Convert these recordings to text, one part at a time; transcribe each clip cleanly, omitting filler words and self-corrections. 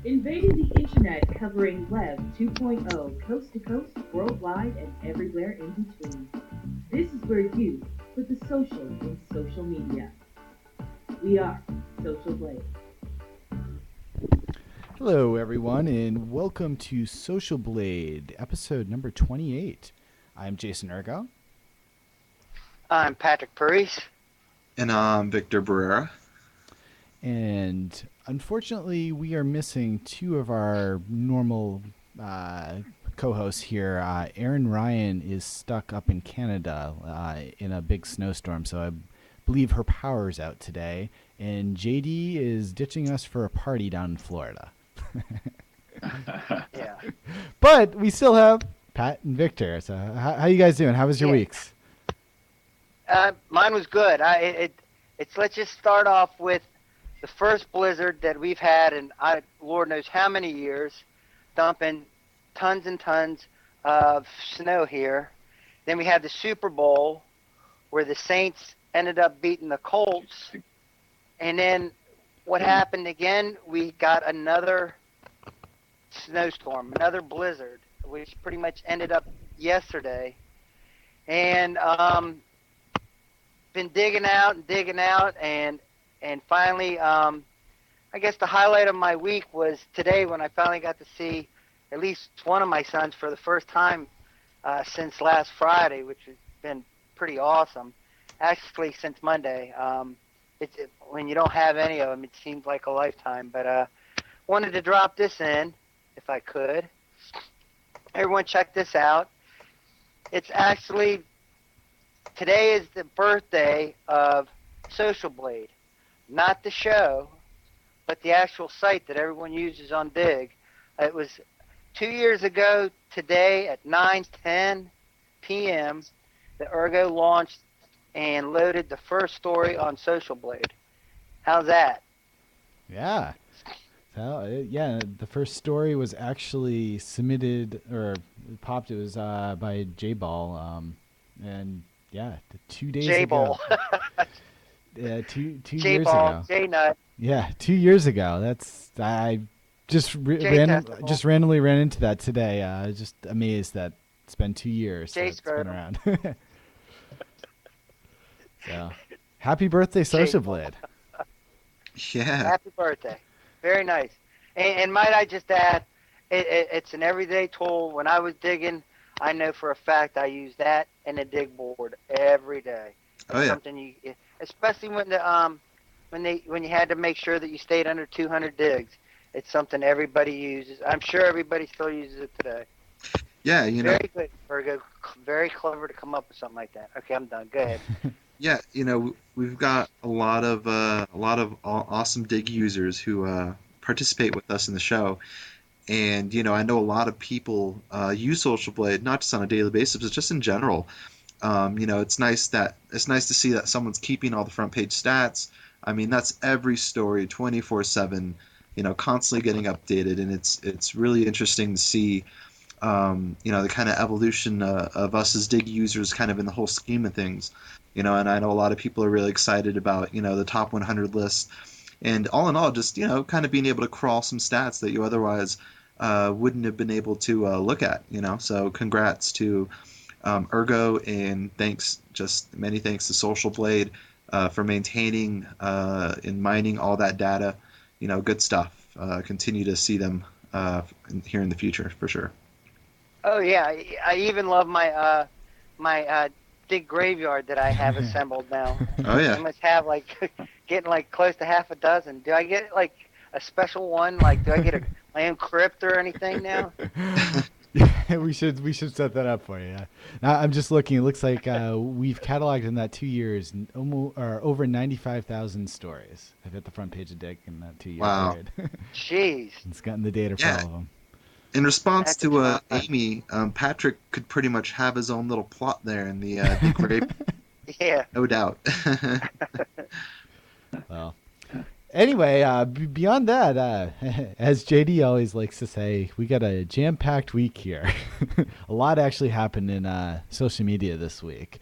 Invading the internet, covering Web 2.0, coast to coast, worldwide, and everywhere in between. This is where you put the social in social media. We are Social Blade. Hello, everyone, and welcome to Social Blade, episode number 28. I'm Jason Urgo. I'm Patrick Paris. And I'm Victor Barrera. And unfortunately, we are missing two of our normal co-hosts here. Aaron Ryan is stuck up in Canada in a big snowstorm, so I believe her power's out today. And JD is ditching us for a party down in Florida. Yeah. But we still have Pat and Victor. So how you guys doing? How was your weeks? Mine was good. Let's just start off with the first blizzard that we've had in Lord knows how many years, dumping tons and tons of snow here. Then we had the Super Bowl where the Saints ended up beating the Colts. And then what happened again, we got another snowstorm, another blizzard, which pretty much ended up yesterday. And been digging out, and finally, I guess the highlight of my week was today when I finally got to see at least one of my sons for the first time since last Friday, which has been pretty awesome. Actually, since Monday. When you don't have any of them, it seems like a lifetime. But wanted to drop this in, if I could. Everyone check this out. It's actually, today is the birthday of Social Blade. Not the show, but the actual site that everyone uses on Dig. It was 2 years ago today at 9:10 p.m. that Urgo launched and loaded the first story on Social Blade. How's that? Yeah. So, the first story was actually submitted or popped. It was by J-Ball. And yeah, 2 days J-Ball. ago. Yeah, two years ago. J-Nut. Yeah, 2 years ago. I just randomly ran into that today. I was just amazed that it's been 2 years that it's been around. So, happy birthday, Social Blade. Yeah. Happy birthday. Very nice. And might I just add, it's an everyday tool. When I was digging, I know for a fact I use that and a dig board every day. It's something you, especially when you had to make sure that you stayed under 200 digs. It's something everybody uses. I'm sure everybody still uses it today. Yeah, Very good, Virgo. Very clever to come up with something like that. Okay, I'm done. Go ahead. Yeah, we've got a lot of awesome dig users who participate with us in the show, and I know a lot of people use Social Blade not just on a daily basis, but just in general. It's nice to see that someone's keeping all the front page stats. I mean, that's every story, 24/7, constantly getting updated, and it's really interesting to see. The kind of evolution of us as dig users kind of in the whole scheme of things, and I know a lot of people are really excited about, the top 100 list, and all in all, just, kind of being able to crawl some stats that you otherwise wouldn't have been able to look at, so congrats to Urgo, and many thanks to Social Blade for maintaining and mining all that data, good stuff. Continue to see them here in the future, for sure. Oh yeah, I even love my my dig graveyard that I have assembled now. Oh yeah. I must have getting close to half a dozen. Do I get a special one? Do I get my own crypt or anything now? Yeah, we should set that up for you. Now, I'm just looking. It looks like we've cataloged in that 2 years over 95,000 stories. I've hit the front page of Dig in that 2 year period. Jeez. It's gotten the data for all of them. In response to Amy, Patrick could pretty much have his own little plot there in the Dig Grave. Yeah. No doubt. Well, anyway, beyond that, as JD always likes to say, we got a jam-packed week here. A lot actually happened in social media this week.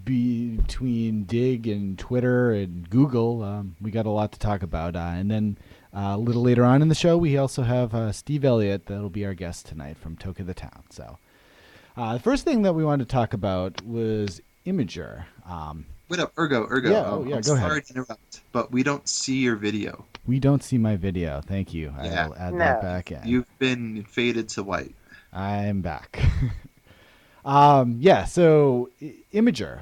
between Dig and Twitter and Google, we got a lot to talk about. And then a little later on in the show, we also have Steve Elliott that'll be our guest tonight from Toke the Town. So the first thing that we wanted to talk about was Imager. Wait up, Urgo. Yeah, I'm go ahead. sorry to interrupt, but we don't see your video. We don't see my video. Thank you. Yeah. I will add No. that back in. You've been faded to white. I'm back. So Imager.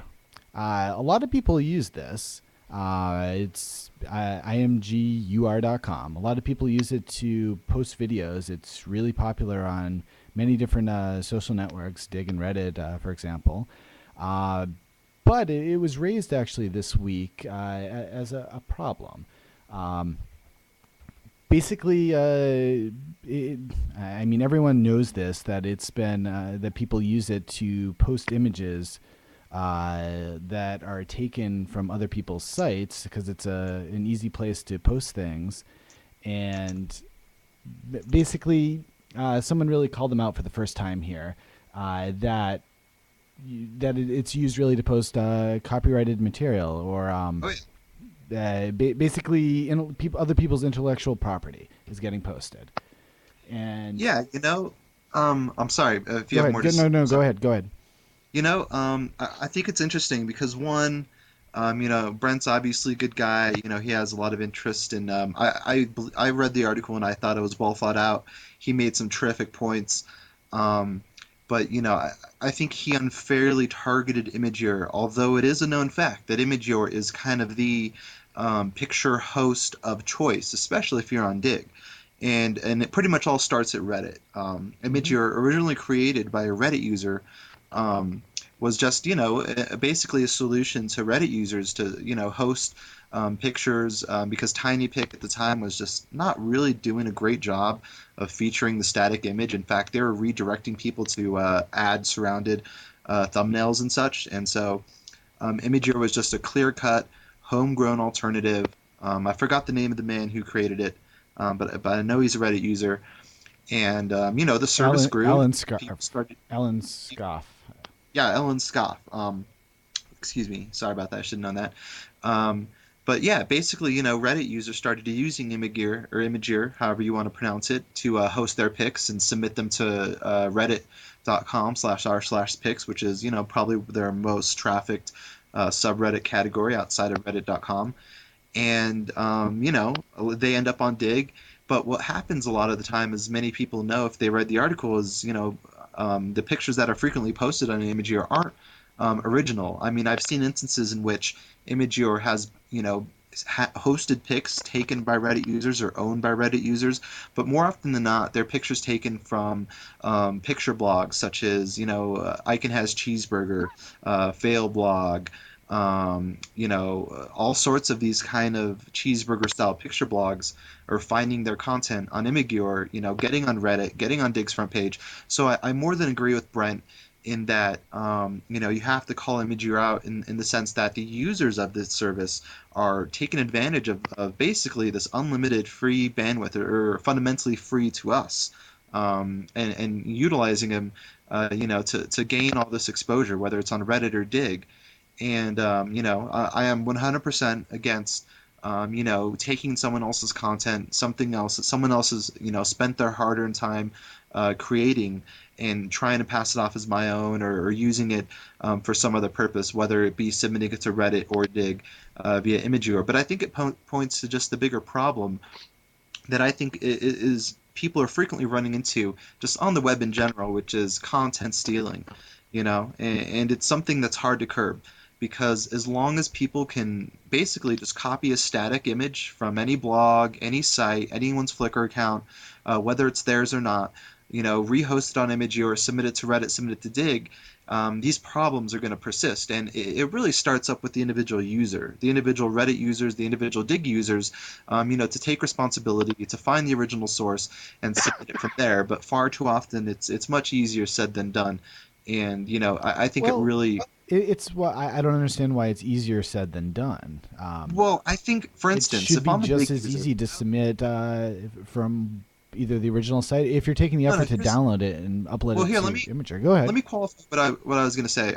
A lot of people use this. It's imgur.com. A lot of people use it to post videos. It's really popular on many different social networks, Dig and Reddit, for example. But it was raised actually this week as a problem. Basically, everyone knows this, that it's been that people use it to post images that are taken from other people's sites because it's an easy place to post things. And basically, someone really called them out for the first time here that it's used really to post copyrighted material or basically other people's intellectual property is getting posted. And yeah, I'm sorry if you have more to say. No, go ahead. I think it's interesting because one, Brent's obviously a good guy. He has a lot of interest in. I read the article and I thought it was well thought out. He made some terrific points. But I think he unfairly targeted Imagear, although it is a known fact that Imagear is kind of the picture host of choice, especially if you're on Dig. And it pretty much all starts at Reddit. Imagear, originally created by a Reddit user, was just basically a solution to Reddit users to host pictures because TinyPic at the time was just not really doing a great job of featuring the static image. In fact, they were redirecting people to ad surrounded thumbnails and such. And so Imagear was just a clear-cut, homegrown alternative. I forgot the name of the man who created it, but I know he's a Reddit user. And the service grew. Alan Scoff. Yeah, Ellen Scoff. Excuse me. Sorry about that. I should have known that. But yeah, basically, Reddit users started using Imagear, however you want to pronounce it, to host their pics and submit them to reddit.com/r/pics, which is, probably their most trafficked subreddit category outside of reddit.com. And, they end up on Dig. But what happens a lot of the time, as many people know if they read the article, is, the pictures that are frequently posted on Imagear aren't original. I mean, I've seen instances in which Imagear has, hosted pics taken by Reddit users or owned by Reddit users, but more often than not, they're pictures taken from picture blogs such as, Icon Has Cheeseburger, Fail Blog, all sorts of these kind of cheeseburger-style picture blogs are finding their content on Imagear, getting on Reddit, getting on Dig's front page. So I more than agree with Brent in that, you have to call Imagear out in the sense that the users of this service are taking advantage of basically this unlimited free bandwidth or fundamentally free to us, and utilizing them, to gain all this exposure, whether it's on Reddit or Dig. And, I am 100% against, taking someone else's content, something else that someone else has, spent their hard-earned time creating and trying to pass it off as my own or using it for some other purpose, whether it be submitting it to Reddit or Dig via Imagear. But I think it points to just the bigger problem that I think is people are frequently running into just on the web in general, which is content stealing, and it's something that's hard to curb. Because as long as people can basically just copy a static image from any blog, any site, anyone's Flickr account, whether it's theirs or not, rehost it on Imagear or submit it to Reddit, submit it to Dig, these problems are going to persist. And it really starts up with the individual user, the individual Reddit users, the individual Dig users, to take responsibility, to find the original source and submit it from there. But far too often, it's much easier said than done. And, I think it really... It's what I don't understand why it's easier said than done. Well, I think, for instance, it should if be I'm just a as easy to submit from either the original site. If you're taking the No, no, effort to download it and upload well, it here, to Imager, go let ahead. me qualify what I was going to say.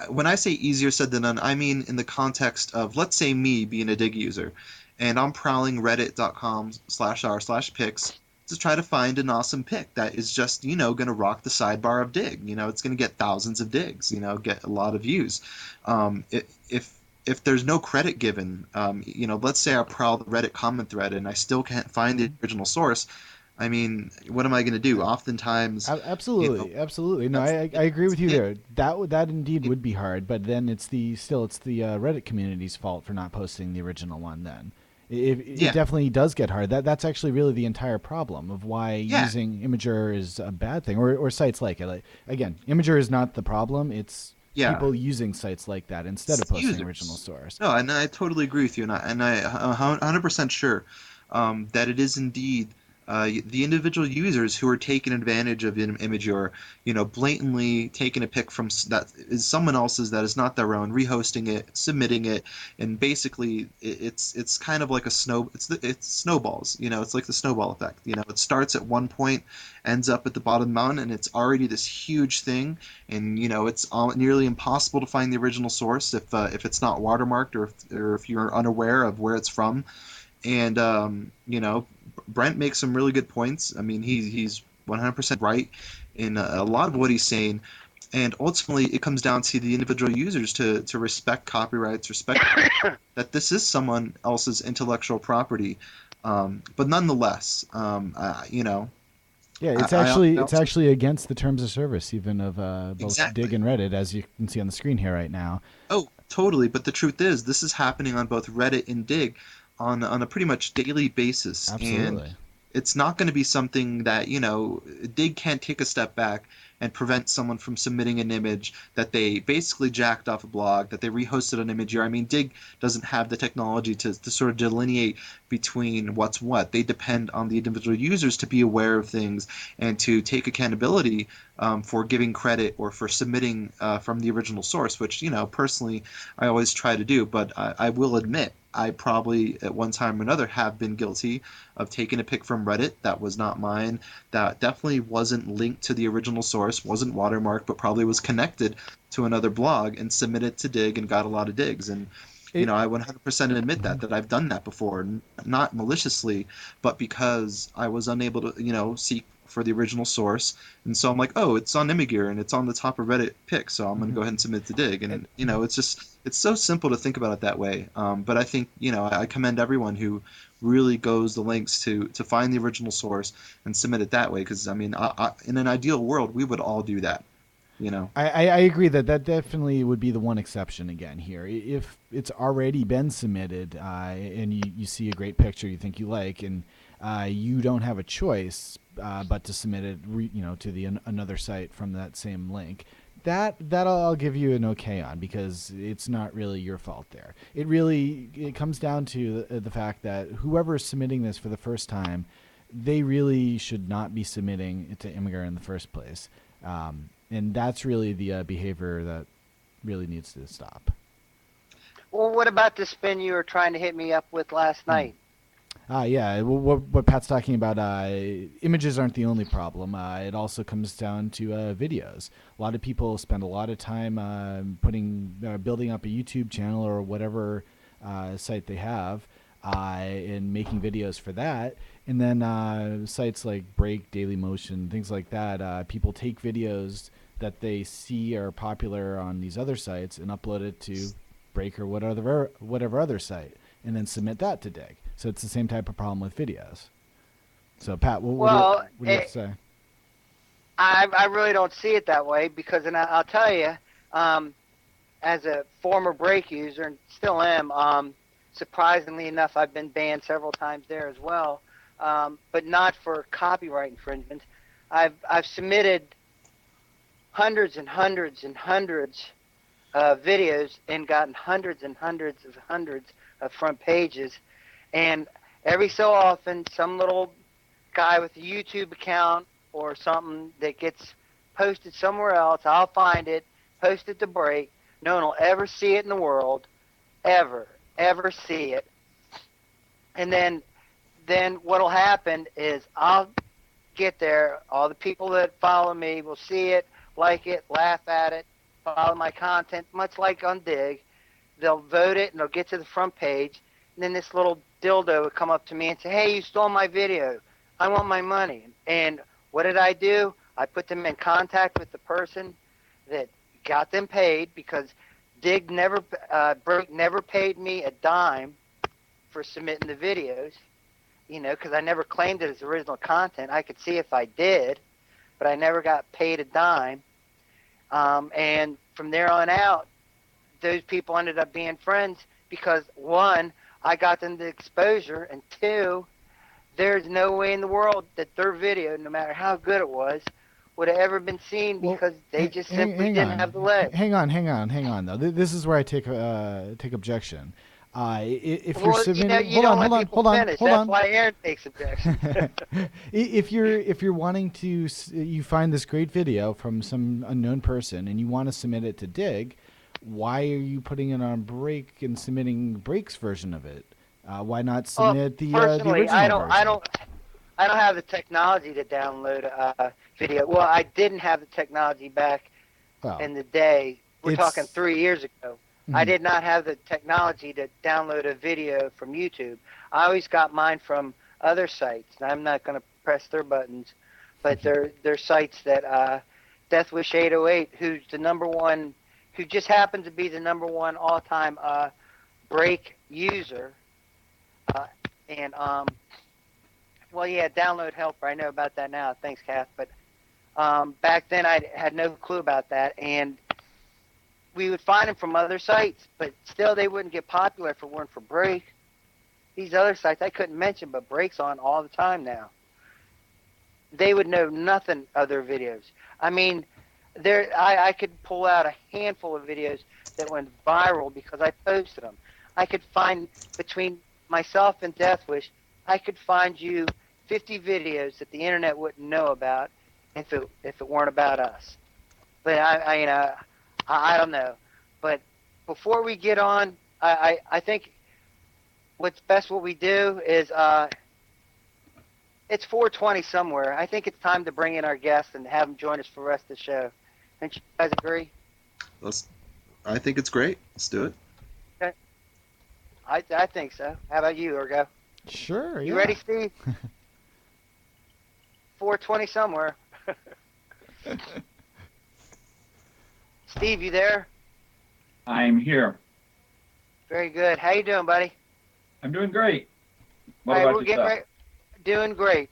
When I say easier said than done, I mean in the context of, let's say, me being a dig user, and I'm prowling reddit.com/r/pics to try to find an awesome pic that is just, going to rock the sidebar of dig. It's going to get thousands of digs, get a lot of views. If there's no credit given, let's say I prowl the Reddit comment thread and I still can't find the original source. I mean, what am I going to do? Oftentimes, Absolutely, absolutely. No, that's I agree with you it. there. That indeed would be hard, but then it's the Reddit community's fault for not posting the original one. Then it Yeah, definitely does get hard. That's actually really the entire problem of why yeah, using Imager is a bad thing, or sites like it. Like, again, Imager is not the problem. It's yeah. people using sites like that instead of posting original Users. source. No, and I totally agree with you, and I 100% sure that it is indeed the individual users who are taking advantage of image, or blatantly taking a pic from that is someone else's that is not their own, rehosting it, submitting it, and basically it's kind of like a it's snowballs. It's like the snowball effect. It starts at one point, ends up at the bottom of the mountain, and it's already this huge thing, and it's nearly impossible to find the original source if it's not watermarked, or if you're unaware of where it's from. And Brent makes some really good points. I mean, he's 100% right in a lot of what he's saying. And ultimately, it comes down to the individual users to respect copyrights, respect that this is someone else's intellectual property. But nonetheless, Yeah, I it's also actually against the terms of service even of both Dig exactly. and Reddit, as you can see on the screen here right now. Oh, totally. But the truth is, this is happening on both Reddit and Dig on a pretty much daily basis, and Absolutely. it's not going to be something that Dig can't take a step back and prevent someone from submitting an image that they basically jacked off a blog, that they rehosted an image. I mean, Dig doesn't have the technology to sort of delineate between what's what. They depend on the individual users to be aware of things and to take accountability for giving credit or for submitting from the original source, which, personally, I always try to do. But I will admit, I probably at one time or another have been guilty of taking a pic from Reddit that was not mine, that definitely wasn't linked to the original source, wasn't watermarked, but probably was connected to another blog, and submitted to Dig and got a lot of digs. And It I 100% admit that I've done that before, not maliciously, but because I was unable to, seek for the original source. And so I'm like, oh, it's on Imgur and it's on the top of Reddit pick, so I'm going to mhm. go ahead and submit to Dig. it, And, it's so simple to think about it that way. But I think, I commend everyone who really goes the lengths to find the original source and submit it that way. Because, I mean, in an ideal world, we would all do that, you know? I agree that that definitely would be the one exception again here. If it's already been submitted and you see a great picture you think you like, and you don't have a choice but to submit it, to the another site from that same link, that I'll give you an okay on, because it's not really your fault there. It comes down to the fact that whoever is submitting this for the first time, they really should not be submitting it to Imgur in the first place. And that's really the behavior that really needs to stop. Well, what about the spin you were trying to hit me up with last Hmm. night? Yeah, what Pat's talking about, images aren't the only problem. It also comes down to videos. A lot of people spend a lot of time building up a YouTube channel or whatever site they have, and making videos for that. And then sites like Break, Daily Motion, things like that, people take videos that they see are popular on these other sites and upload it to Break or whatever other site, and then submit that to Dig. So it's the same type of problem with videos. So Pat, Well, what do you have to say? I really don't see it that way because, and I'll tell you, as a former Break user and still am, surprisingly enough, I've been banned several times there as well, but not for copyright infringement. I've submitted hundreds and hundreds and hundreds of videos and gotten hundreds of front pages, and every so often, some little guy with a YouTube account or something that gets posted somewhere else, I'll find it, post it to Break. No one will ever see it in the world, ever see it. And then then what'll happen is I'll get there. All the people that follow me will see it, like it, laugh at it, follow my content, much like on Dig. They'll vote it, and they'll get to the front page. And then this little dildo would come up to me and say, "Hey, you stole my video. I want my money." And what did I do? I put them in contact with the person that got them paid, because Dig Break never paid me a dime for submitting the videos, because I never claimed it as original content. I could see if I did, but I never got paid a dime. And from there on out, those people ended up being friends because, one, I got them the exposure, and two, there's no way in the world that their video, no matter how good it was, would have ever been seen, because they just simply didn't have the legs. Hang on, though. This is where I take objection. If you're Well, submitting, you don't let people finish. That's hold on. why Aaron takes objections. If you're wanting to, you find this great video from some unknown person and you want to submit it to Dig, why are you putting it on Break and submitting Break's version of it? Why not submit the original version? I don't have the technology to download a video. Well, I didn't have the technology back in the day. We're talking 3 years ago. Mm-hmm. I did not have the technology to download a video from YouTube. I always got mine from other sites. I'm not going to press their buttons, but they're sites that Deathwish 808, who's the number one, who just happens to be the number one all-time Break user, Download Helper. I know about that now. Thanks, Kath. But back then I had no clue about that, and we would find them from other sites, but still they wouldn't get popular if it weren't for Break. These other sites I couldn't mention, but Break's on all the time now. They would know nothing of their videos. I mean, I could pull out a handful of videos that went viral because I posted them. I could find, between myself and Deathwish, I could find you 50 videos that the internet wouldn't know about if it weren't about us. But I don't know. But before we get on, I think what's best what we do is it's 4:20 somewhere. I think it's time to bring in our guests and have them join us for the rest of the show. Don't you guys agree? I think it's great. Let's do it. Okay. I think so. How about you, Urgo? Sure. You ready, Steve? 4:20 somewhere. Steve, you there? I'm here. Very good. How you doing, buddy? I'm doing great. What All right, about yourself? Doing great.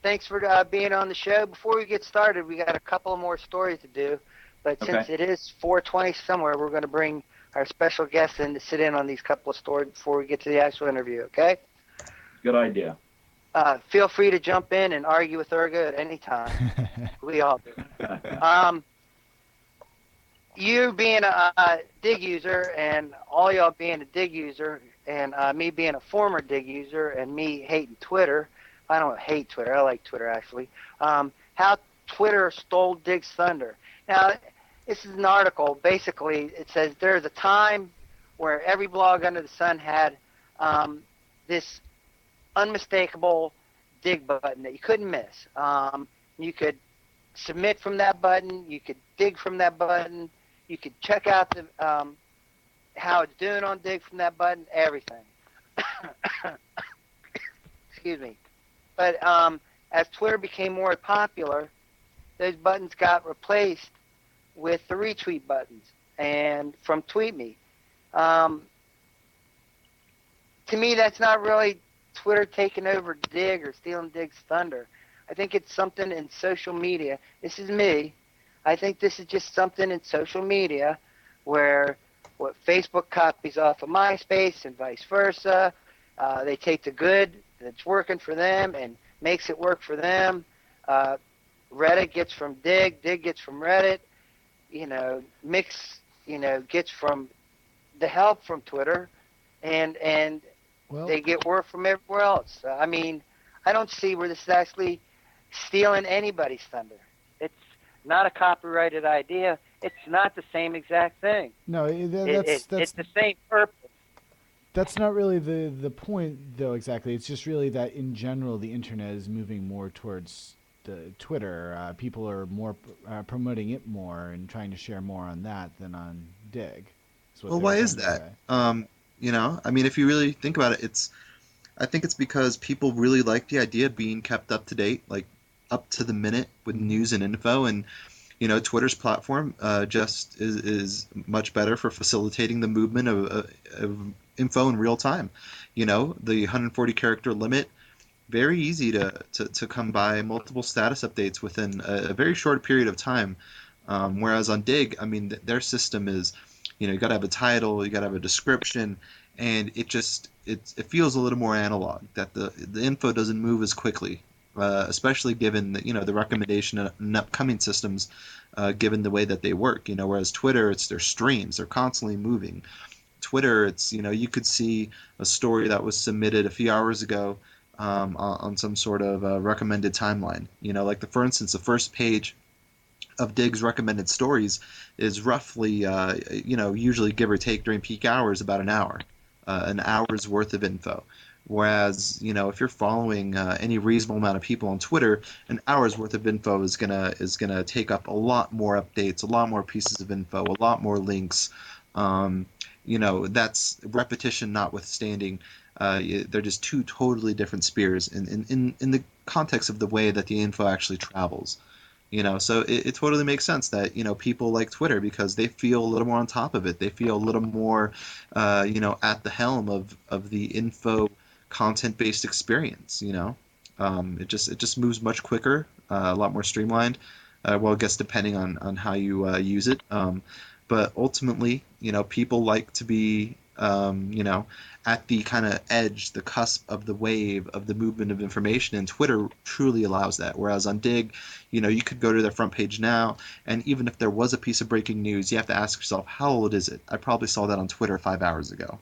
Thanks for being on the show. Before we get started, we got a couple more stories to do. But since it is 4:20 somewhere, we're going to bring our special guests in to sit in on these couple of stories before we get to the actual interview, okay? Good idea. Feel free to jump in and argue with Urgo at any time. We all do. You being a Dig user, and all y'all being a Dig user, and me being a former Dig user, and me hating Twitter. I don't hate Twitter. I like Twitter, actually. How Twitter stole Dig's thunder. Now, this is an article. Basically, it says there's a time where every blog under the sun had this unmistakable dig button that you couldn't miss. You could submit from that button. You could dig from that button. You could check out the how it's doing on Dig from that button. Everything. Excuse me. But as Twitter became more popular, those buttons got replaced with the retweet buttons and from TweetMe. To me, that's not really Twitter taking over Dig or stealing Dig's thunder. I think it's something in social media. This is me. I think this is just something in social media where what Facebook copies off of MySpace and vice versa. They take the good that's working for them and makes it work for them. Reddit gets from Dig gets from Reddit. Mix, gets from the help from Twitter, and they get work from everywhere else. I mean, I don't see where this is actually stealing anybody's thunder. It's not a copyrighted idea. It's not the same exact thing. No, it's the same purpose. That's not really the point, though, exactly. It's just really that, in general, the internet is moving more towards the Twitter. People are more promoting it more and trying to share more on that than on Dig. Is what Well, they were why is trying to that? say. I mean, if you really think about it, I think it's because people really like the idea of being kept up to date, like up to the minute with news and info. And Twitter's platform just is much better for facilitating the movement of info in real time. The 140 character limit, very easy to come by multiple status updates within a very short period of time. Whereas on Dig, I mean, their system is, you got to have a title, you got to have a description, and it feels a little more analog. That the info doesn't move as quickly, especially given that the recommendation in upcoming systems, given the way that they work. Whereas Twitter, it's their streams, they're constantly moving. Twitter, it's you could see a story that was submitted a few hours ago on some sort of recommended timeline. Like for instance, the first page of Dig's recommended stories is roughly, usually give or take during peak hours, about an hour's worth of info. Whereas, if you're following any reasonable amount of people on Twitter, an hour's worth of info is gonna take up a lot more updates, a lot more pieces of info, a lot more links. That's repetition notwithstanding. They're just two totally different spheres in the context of the way that the info actually travels. So it totally makes sense that people like Twitter because they feel a little more on top of it. They feel a little more at the helm of the info content based experience. It just moves much quicker, a lot more streamlined. Well, I guess depending on how you use it. But ultimately, people like to be at the kind of edge, the cusp of the wave of the movement of information, and Twitter truly allows that. Whereas on Dig, you could go to their front page now, and even if there was a piece of breaking news, you have to ask yourself, how old is it? I probably saw that on Twitter 5 hours ago.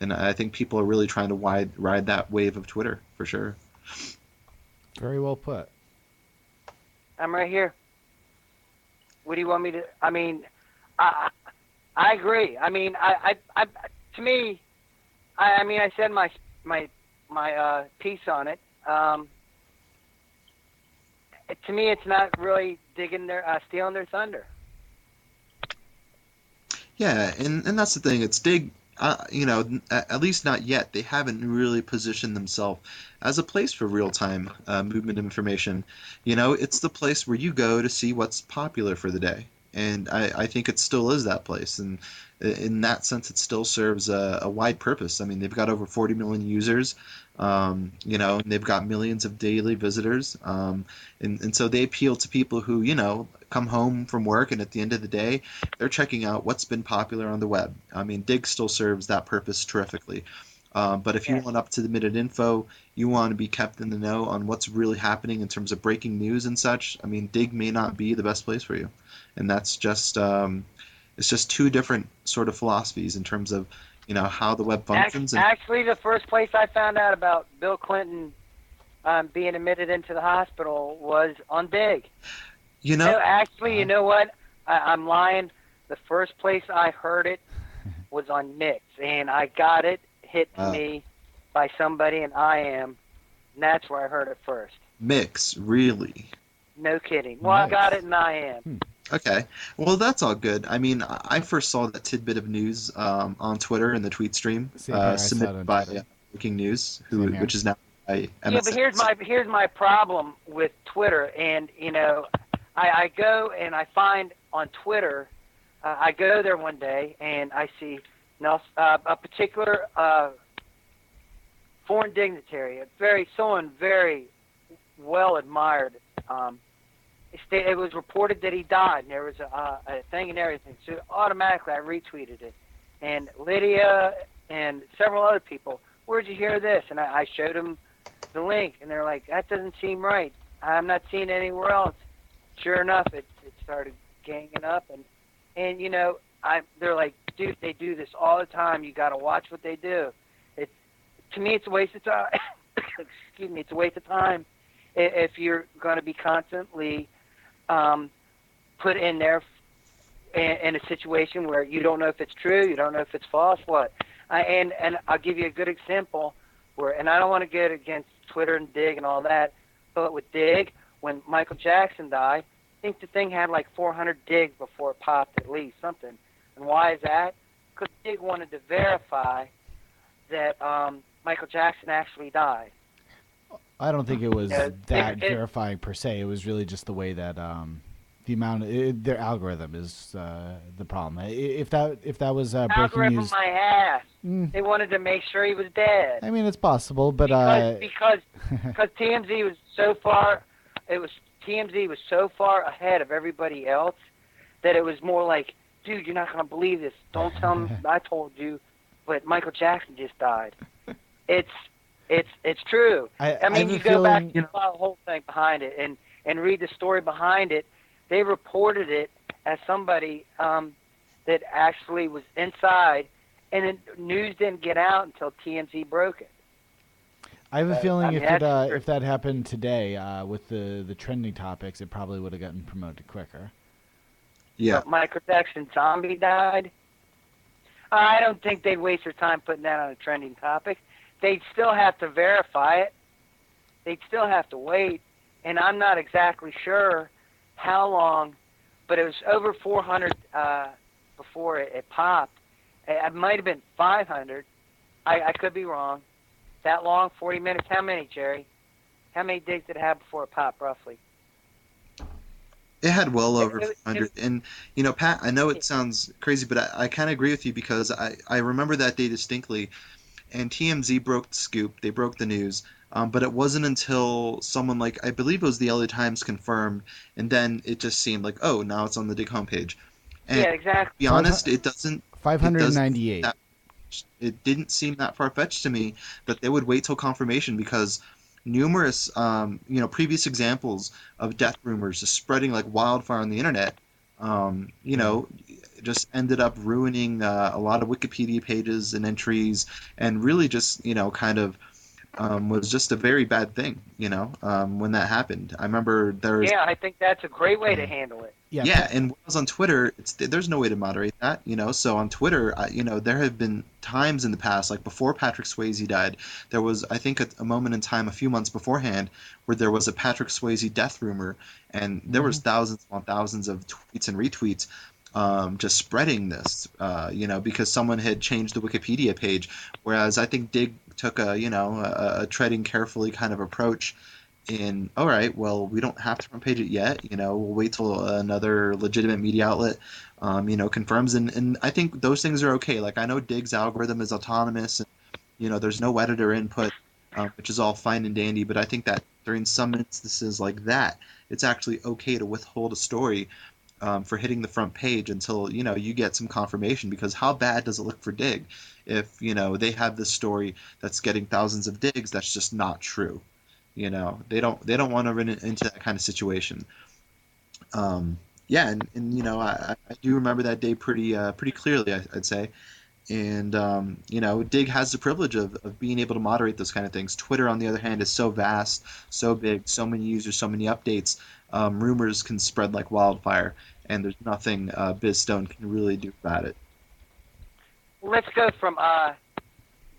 And I think people are really trying to ride that wave of Twitter for sure. Very well put. I'm right here. What do you want me to? I mean, I agree. I mean, to me, I mean, I said my piece on it. To me, it's not really stealing their thunder. Yeah, and that's the thing. It's Dig. At least not yet. They haven't really positioned themselves as a place for real-time movement of information. It's the place where you go to see what's popular for the day, and I think it still is that place. And in that sense, it still serves a wide purpose. I mean, they've got over 40 million users, and they've got millions of daily visitors, and so they appeal to people who come home from work, and at the end of the day, they're checking out what's been popular on the web. I mean, Dig still serves that purpose terrifically. But if you Yes. want up to the minute info, you want to be kept in the know on what's really happening in terms of breaking news and such. I mean, Dig may not be the best place for you, and that's just it's just two different sort of philosophies in terms of how the web functions. And Actually, the first place I found out about Bill Clinton being admitted into the hospital was on Dig. No, actually, you know what? I'm lying. The first place I heard it was on Mix, and I got it hit to me by somebody in IM, and that's where I heard it first. Mix, really? No kidding. Well, I got it in IM. Okay. Well, that's all good. I mean, I first saw that tidbit of news on Twitter in the tweet stream submitted by Breaking News, which is now by MSN. Yeah, but here's my problem with Twitter, and I go and I find on Twitter, I go there one day and I see a particular foreign dignitary, someone very well admired. It was reported that he died, and there was a thing and everything. So automatically I retweeted it. And Lydia and several other people, where'd you hear this? And I showed them the link, and they're like, that doesn't seem right. I'm not seeing it anywhere else. Sure enough, it started ganging up, and they're like, dude, they do this all the time. You got to watch what they do. To me, it's a waste of time. Excuse me, it's a waste of time if you're going to be constantly put in there in a situation where you don't know if it's true, you don't know if it's false. What? And I'll give you a good example where, and I don't want to get against Twitter and Dig and all that, but with Dig, when Michael Jackson died, I think the thing had like 400 digs before it popped at least, something. And why is that? Because Dig wanted to verify that Michael Jackson actually died. I don't think it was Yeah, that verifying per se. It was really just the way that the amount their algorithm is the problem. If that was breaking algorithm news, my ass. They wanted to make sure he was dead. I mean, it's possible, but because TMZ was so far, TMZ was so far ahead of everybody else that it was more like, dude, you're not gonna believe this. Don't tell them I told you, but Michael Jackson just died. It's true. I mean, you go back and the whole thing behind it and read the story behind it. They reported it as somebody that actually was inside, and the news didn't get out until TMZ broke it. I have a feeling if that happened today with the trending topics, it probably would have gotten promoted quicker. Yeah. But Michael Jackson zombie died. I don't think they'd waste their time putting that on a trending topic. They'd still have to verify it. They'd still have to wait. And I'm not exactly sure how long, but it was over 400 before it popped. It might have been 500. I could be wrong. That long, 40 minutes. How many, Jerry? How many digs did it have before it popped, roughly? It had well over 100. And, Pat, I know it sounds crazy, but I kind of agree with you because I remember that day distinctly. And TMZ broke the scoop. They broke the news. But it wasn't until someone like, I believe it was the LA Times confirmed, and then it just seemed like, oh, now it's on the Dig homepage. And yeah, exactly. to be honest, it doesn't... 598. It didn't seem that far-fetched to me that they would wait till confirmation because numerous, previous examples of death rumors just spreading like wildfire on the internet, just ended up ruining a lot of Wikipedia pages and entries, and really just, kind of was just a very bad thing, when that happened. I remember there was... Yeah, I think that's a great way to handle it. Yeah, and when I was on Twitter, there's no way to moderate that, So on Twitter, there have been times in the past, like before Patrick Swayze died, there was, I think, a moment in time, a few months beforehand, where there was a Patrick Swayze death rumor, and there was thousands upon thousands of tweets and retweets just spreading this, because someone had changed the Wikipedia page, whereas I think Dig took a treading carefully kind of approach. All right, well, we don't have to front page it yet. We'll wait till another legitimate media outlet, confirms. And I think those things are okay. Like, I know Dig's algorithm is autonomous, and, there's no editor input, which is all fine and dandy. But I think that during some instances like that, it's actually okay to withhold a story for hitting the front page until, you get some confirmation. Because how bad does it look for Dig if, they have this story that's getting thousands of digs that's just not true? They don't want to run into that kind of situation. And I do remember that day pretty clearly, I'd say. And Dig has the privilege of being able to moderate those kind of things. Twitter, on the other hand, is so vast, so big, so many users, so many updates. Rumors can spread like wildfire, and there's nothing BizStone can really do about it. Let's go from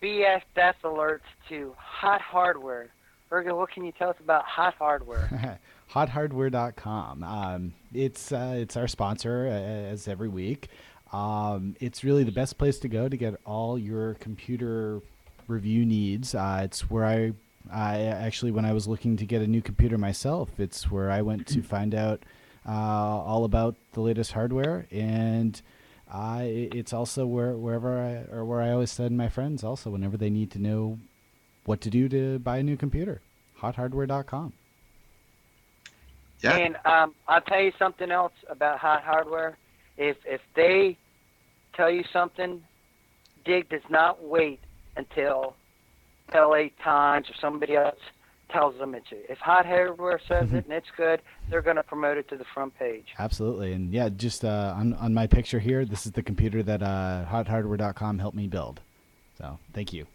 BS death alerts to hot hardware. Urgo, what can you tell us about Hot Hardware? HotHardware.com. It's our sponsor as every week. It's really the best place to go to get all your computer review needs. It's where I actually, when I was looking to get a new computer myself, it's where I went to find out all about the latest hardware, and it's also where I always send my friends also whenever they need to know what to do to buy a new computer. HotHardware.com. Yeah. And I'll tell you something else about Hot Hardware. If they tell you something, Dig does not wait until LA Times or somebody else tells them it's it. If Hot Hardware says it and it's good, they're going to promote it to the front page. Absolutely. And yeah, just on my picture here, this is the computer that HotHardware.com helped me build. So thank you.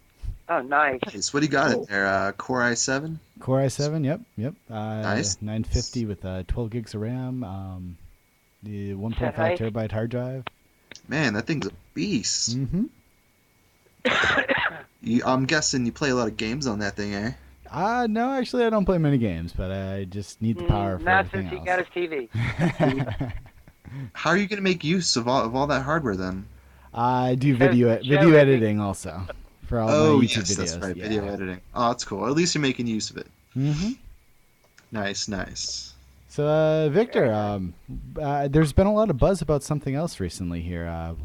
Oh, nice. What do you got in there? Core i7? Core i7, yep. Nice. 950 with 12 gigs of RAM, the 1.5 terabyte hard drive. Man, that thing's a beast. Mm-hmm. I'm guessing you play a lot of games on that thing, eh? No, actually, I don't play many games, but I just need the power for Not everything since he else. got his TV. How are you going to make use of all that hardware then? I do Because Joe video hit me. editing also for all my Oh, YouTube yes, that's videos. right, video Yeah. editing. Oh, that's cool. At least you're making use of it. Mm-hmm. Nice, nice. So, Very Victor, nice. there's been a lot of buzz about something else recently here.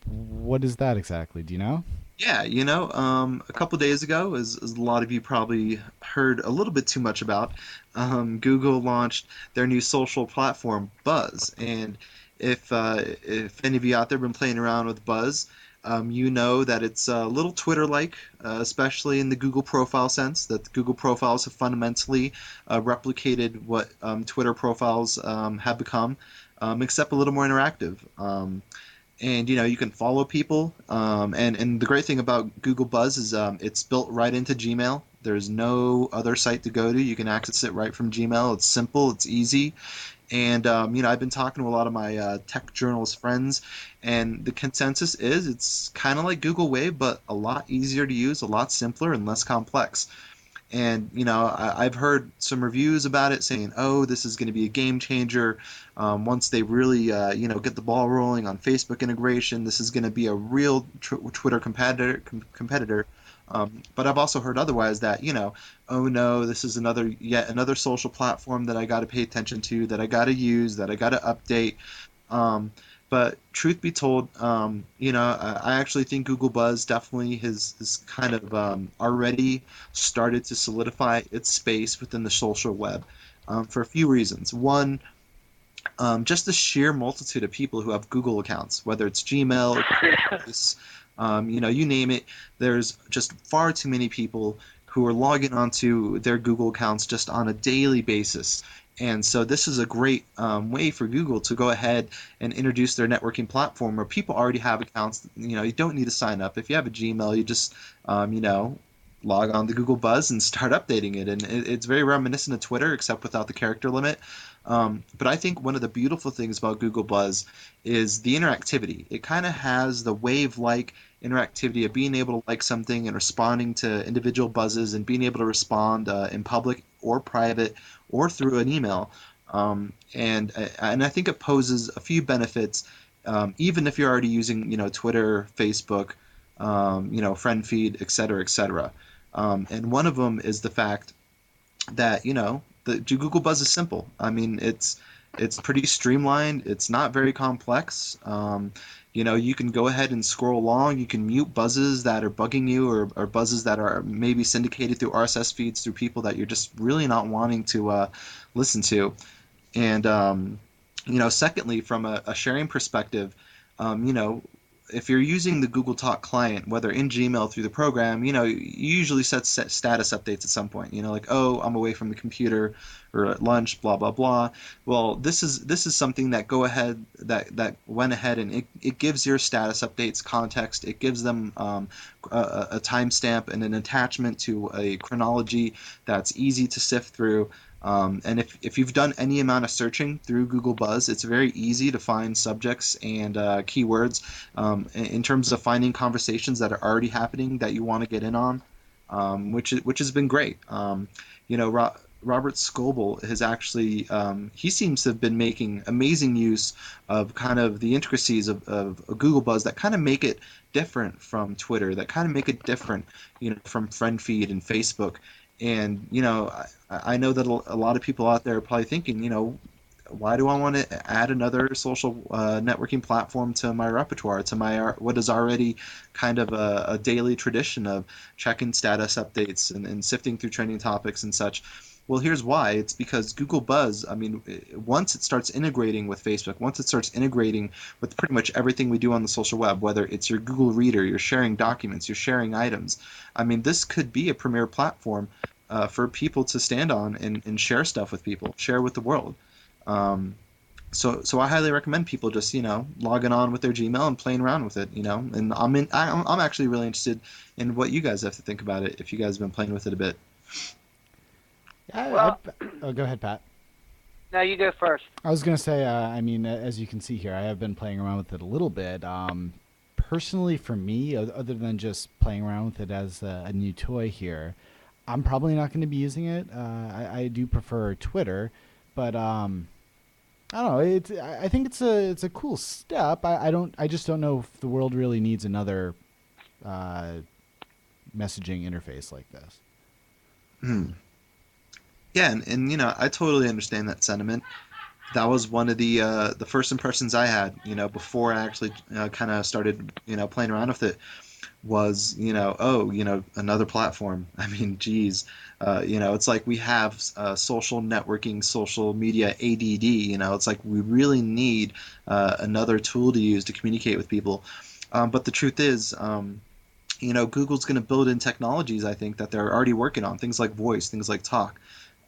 What is that exactly? Do you know? Yeah, a couple days ago, as a lot of you probably heard a little bit too much about, Google launched their new social platform, Buzz. And if any of you out there have been playing around with Buzz, you know that it's a little Twitter-like, especially in the Google profile sense, that the Google profiles have fundamentally replicated what Twitter profiles have become, except a little more interactive. And you can follow people. And the great thing about Google Buzz is it's built right into Gmail. There's no other site to go to. You can access it right from Gmail. It's simple. It's easy. And I've been talking to a lot of my tech journalist friends, and the consensus is it's kind of like Google Wave, but a lot easier to use, a lot simpler, and less complex. And I've heard some reviews about it saying, "Oh, this is going to be a game changer. Once they really, get the ball rolling on Facebook integration, this is going to be a real Twitter competitor." But I've also heard otherwise that, oh no, this is yet another social platform that I got to pay attention to, that I got to use, that I got to update. Um, but truth be told, I actually think Google Buzz definitely has kind of already started to solidify its space within the social web for a few reasons. One, just the sheer multitude of people who have Google accounts, whether it's Gmail, you name it. There's just far too many people who are logging onto their Google accounts just on a daily basis. And so this is a great way for Google to go ahead and introduce their networking platform where people already have accounts. You don't need to sign up. If you have a Gmail, you just, log on to Google Buzz and start updating it. And it's very reminiscent of Twitter, except without the character limit. But I think one of the beautiful things about Google Buzz is the interactivity. It kind of has the wave-like interactivity of being able to like something and responding to individual buzzes and being able to respond in public or private or through an email. And I think it poses a few benefits, even if you're already using Twitter, Facebook, friend feed, et cetera, et cetera. And one of them is the fact that the Google Buzz is simple. I mean, it's pretty streamlined. It's not very complex. You can go ahead and scroll along. You can mute buzzes that are bugging you, or buzzes that are maybe syndicated through RSS feeds through people that you're just really not wanting to listen to. And secondly, from a sharing perspective, you know, if you're using the Google Talk client, whether in Gmail through the program, you usually set status updates at some point. Like, oh, I'm away from the computer, or at lunch, blah blah blah. Well, this is something that went ahead and it gives your status updates context. It gives them a timestamp and an attachment to a chronology that's easy to sift through. And if you've done any amount of searching through Google Buzz, it's very easy to find subjects and keywords in terms of finding conversations that are already happening that you want to get in on, which has been great. Robert Scoble has actually he seems to have been making amazing use of kind of the intricacies of Google Buzz that kind of make it different from Twitter, that kind of make it different, from Friend Feed and Facebook. And I know that a lot of people out there are probably thinking, why do I want to add another social networking platform to my repertoire, to my what is already kind of a daily tradition of checking status updates and sifting through trending topics and such. Well, here's why. It's because Google Buzz, I mean, once it starts integrating with Facebook, once it starts integrating with pretty much everything we do on the social web, whether it's your Google Reader, you're sharing documents, you're sharing items, I mean, this could be a premier platform for people to stand on and share stuff with people, share with the world. Um, so I highly recommend people just logging on with their Gmail and playing around with it. And I'm actually really interested in what you guys have to think about it if you guys have been playing with it a bit. Well, Oh, go ahead, Pat. now you go first. I was gonna say, I mean, as you can see here, I have been playing around with it a little bit. personally, for me, other than just playing around with it as a new toy here, I'm probably not going to be using it. I do prefer Twitter, but I don't know. I think it's a cool step. I just don't know if the world really needs another uh, messaging interface like this. Hmm. Yeah, and I totally understand that sentiment. That was one of the first impressions I had, before I actually kind of started, playing around with it. Was, oh, another platform. I mean, geez, it's like we have social networking, social media ADD. It's like we really need another tool to use to communicate with people. But the truth is, Google's going to build in technologies, I think, that they're already working on, things like voice, things like talk,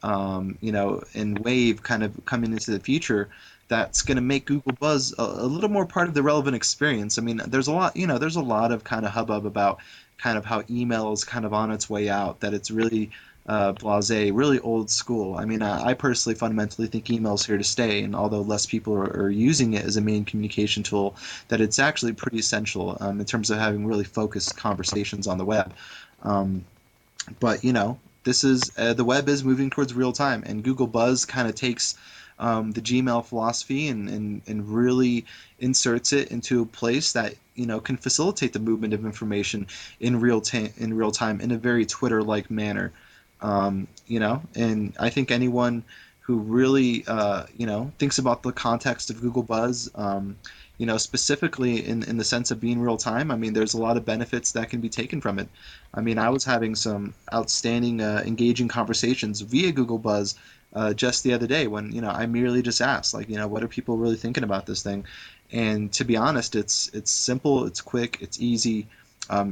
and Wave kind of coming into the future. That's going to make Google Buzz a little more part of the relevant experience. I mean, there's a lot of kind of hubbub about kind of how email is kind of on its way out, that it's really blasé, really old school. I mean, I personally fundamentally think email's here to stay, and although less people are using it as a main communication tool, that it's actually pretty essential in terms of having really focused conversations on the web. Um, but this is the web is moving towards real time, and Google Buzz kind of takes the Gmail philosophy and really inserts it into a place that can facilitate the movement of information in real time in a very Twitter-like manner. And I think anyone who really thinks about the context of Google Buzz, specifically in the sense of being real time. I mean, there's a lot of benefits that can be taken from it. I mean, I was having some outstanding, engaging conversations via Google Buzz just the other day when I merely just asked, like, what are people really thinking about this thing? And to be honest, it's simple, it's quick, it's easy.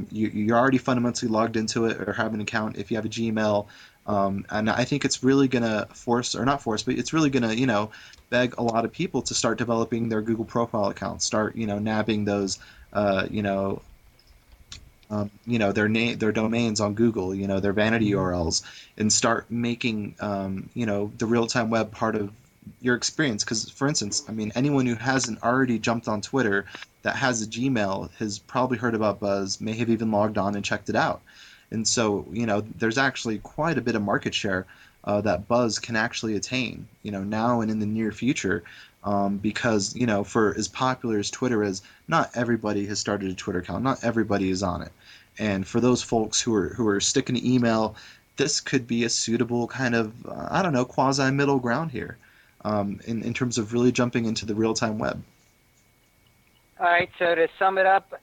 You're already fundamentally logged into it or have an account if you have a Gmail. And I think it's really going to force, or not force, but it's really going to, beg a lot of people to start developing their Google profile accounts, start, nabbing those, their name, their domains on Google, their vanity URLs, and start making, the real-time web part of your experience. Because, for instance, I mean, anyone who hasn't already jumped on Twitter that has a Gmail has probably heard about Buzz, may have even logged on and checked it out. And so, there's actually quite a bit of market share that Buzz can actually attain, now and in the near future. Because, for as popular as Twitter is, not everybody has started a Twitter account. Not everybody is on it. And for those folks who are sticking to email, this could be a suitable kind of, I don't know, quasi middle ground here, in terms of really jumping into the real time web. All right, so to sum it up,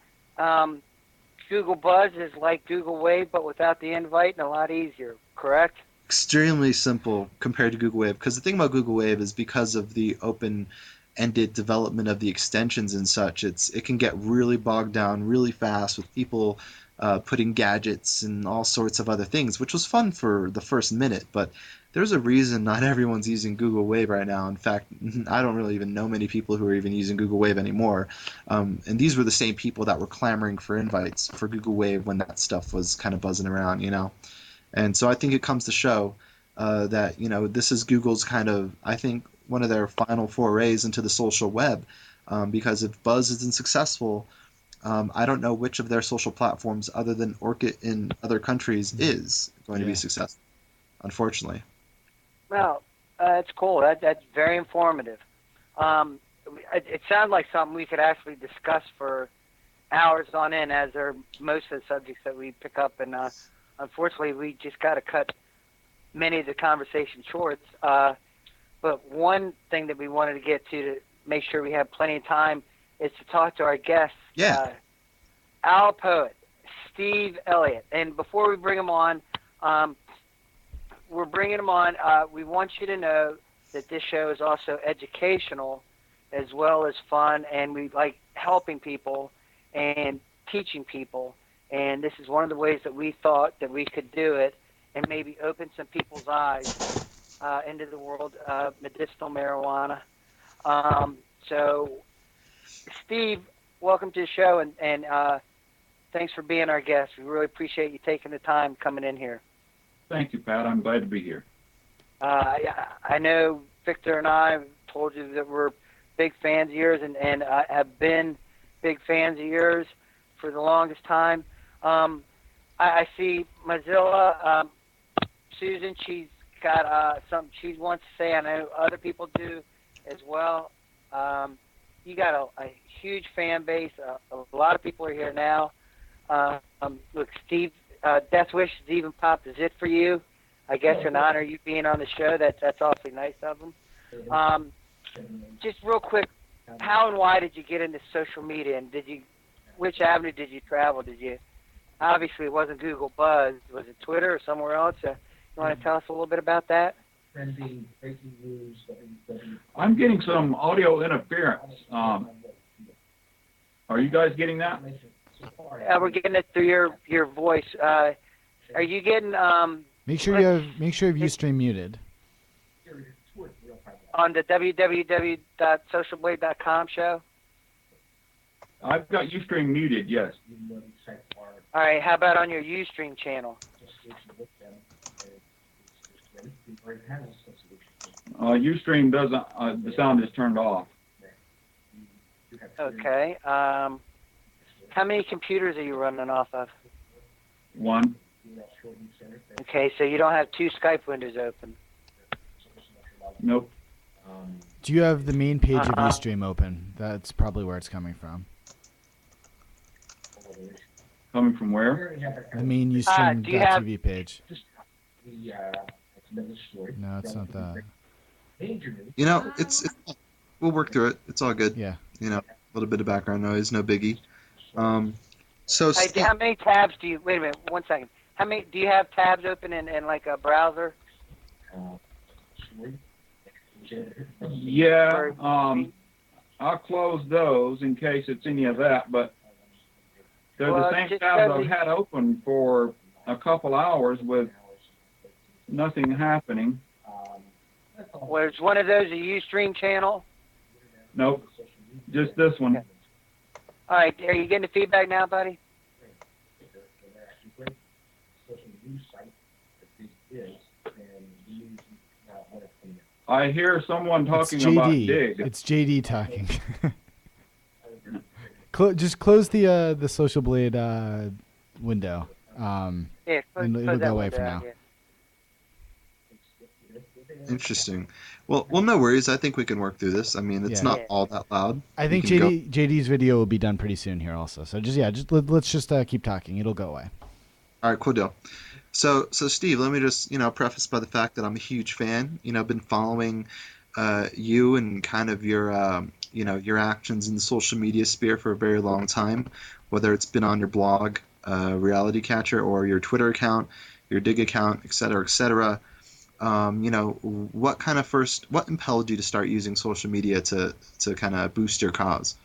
Google Buzz is like Google Wave, but without the invite and a lot easier, correct? Extremely simple compared to Google Wave. Because the thing about Google Wave is because of the open-ended development of the extensions and such, it can get really bogged down really fast with people putting gadgets and all sorts of other things, which was fun for the first minute. But there's a reason not everyone's using Google Wave right now. In fact, I don't really even know many people who are even using Google Wave anymore. And these were the same people that were clamoring for invites for Google Wave when that stuff was kind of buzzing around, And so I think it comes to show that this is Google's kind of, I think, one of their final forays into the social web, because if Buzz isn't successful, I don't know which of their social platforms other than Orkut in other countries is going to be successful, unfortunately. Well, that's cool. That's very informative. It sounds like something we could actually discuss for hours on end, as are most of the subjects that we pick up, and unfortunately, we just got to cut many of the conversation short. But one thing that we wanted to get to make sure we have plenty of time is to talk to our guest, owl poet, Steve Elliot. And before we bring him on, we're bringing him on. We want you to know that this show is also educational as well as fun, and we like helping people and teaching people. And this is one of the ways that we thought that we could do it and maybe open some people's eyes into the world of medicinal marijuana. So, Steve, welcome to the show, and thanks for being our guest. We really appreciate you taking the time coming in here. Thank you, Pat. I'm glad to be here. I know Victor and I have told you that we're big fans of yours and have been big fans of yours. for the longest time. I see Mozilla, Susan, she's got something she wants to say. I know other people do as well. You got a huge fan base. A lot of people are here now. Look, Steve, Death Wish has even popped a zit for you. I guess in honor of you being on the show. That's awfully nice of them. Just real quick, how and why did you get into social media, and which avenue did you travel? Obviously it wasn't Google Buzz. Was it Twitter or somewhere else? You want to tell us a little bit about that? I'm getting some audio interference. Are you guys getting that? We're getting it through your voice. Are you getting Make sure you have Ustream muted. on the www.socialblade.com show? I've got Ustream muted, yes. All right, how about on your Ustream channel? Ustream doesn't, the sound is turned off. Okay. How many computers are you running off of? One. Okay, so you don't have two Skype windows open. Nope. Do you have the main page of Ustream open? That's probably where it's coming from. Coming from where? The main Ustream.tv page. No, it's not that. You know, we'll work through it. It's all good. Yeah. You know, a little bit of background noise, no biggie. So Hey, how many tabs do you? Wait a minute, 1 second. How many do you have tabs open in like a browser? Yeah. I'll close those in case it's any of that, but they're the same tabs I've had open for a couple hours with nothing happening. Was one of those a Ustream channel? Nope. Just this one. Okay. All right, are you getting the feedback now, buddy? I hear someone talking It's about JD. Dig. It's JD talking. Just close the Social Blade window. Yeah, It'll go away for now. Yeah. Interesting. Well, no worries. I think we can work through this. I mean, it's not all that loud. I think JD's video will be done pretty soon here also. So let's just keep talking. It'll go away. All right, cool deal. So Steve, let me just preface by the fact that I'm a huge fan. I've been following you and kind of your your actions in the social media sphere for a very long time, whether it's been on your blog, Reality Catcher, or your Twitter account, your Dig account, et cetera, et cetera. What impelled you to start using social media to kind of boost your cause,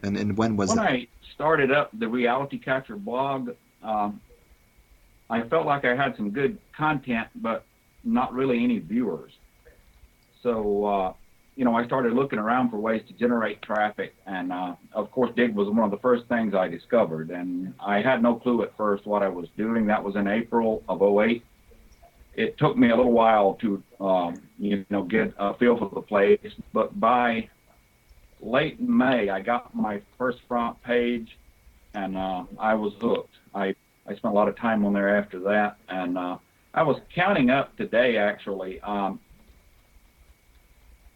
and when was When it? I started up the Reality Catcher blog, I felt like I had some good content, but not really any viewers. So, I started looking around for ways to generate traffic, and of course, Dig was one of the first things I discovered, and I had no clue at first what I was doing. That was in April of '08. It took me a little while to, get a feel for the place, but by late May, I got my first front page, and I was hooked. I spent a lot of time on there after that, and I was counting up today, actually.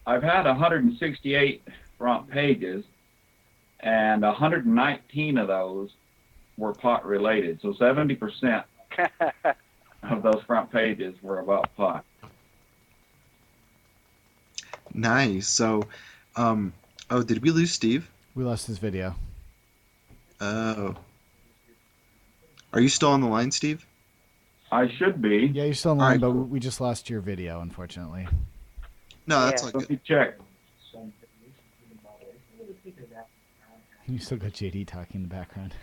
I've had 168 front pages, and 119 of those were pot related. So 70% of those front pages were about pot. Nice. So, did we lose Steve? We lost his video. Oh. Are you still on the line, Steve? I should be. Yeah, you're still on the line, right, but cool. we just lost your video, unfortunately. No, that's all Let good. me check. You still got JD talking in the background.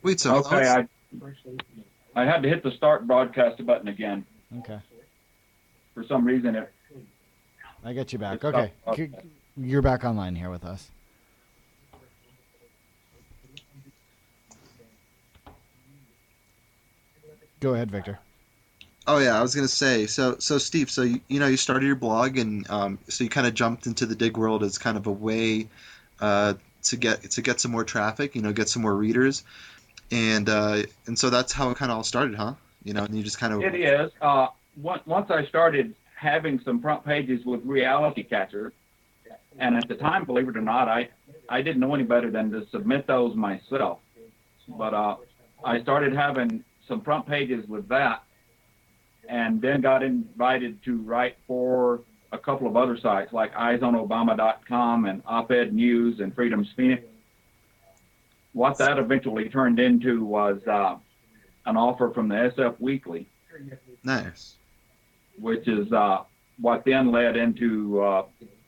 Wait, so Okay, I had to hit the start broadcast button again. Okay. For some reason, I got you back. Okay. You're back online here with us. Go ahead, Victor. Oh yeah, I was gonna say. So Steve, so you started your blog, and so you kind of jumped into the dig world as kind of a way uh, to get some more traffic, get some more readers, and so that's how it kind of all started, huh? And you just kind of. It is. Once I started having some front pages with reality catcher, and at the time, believe it or not, I didn't know any better than to submit those myself. But I started having some front pages with that, and then got invited to write for a couple of other sites like eyesonobama.com and Op-Ed News and Freedom's Phoenix. What that eventually turned into was an offer from the SF Weekly, Nice. which is what then led into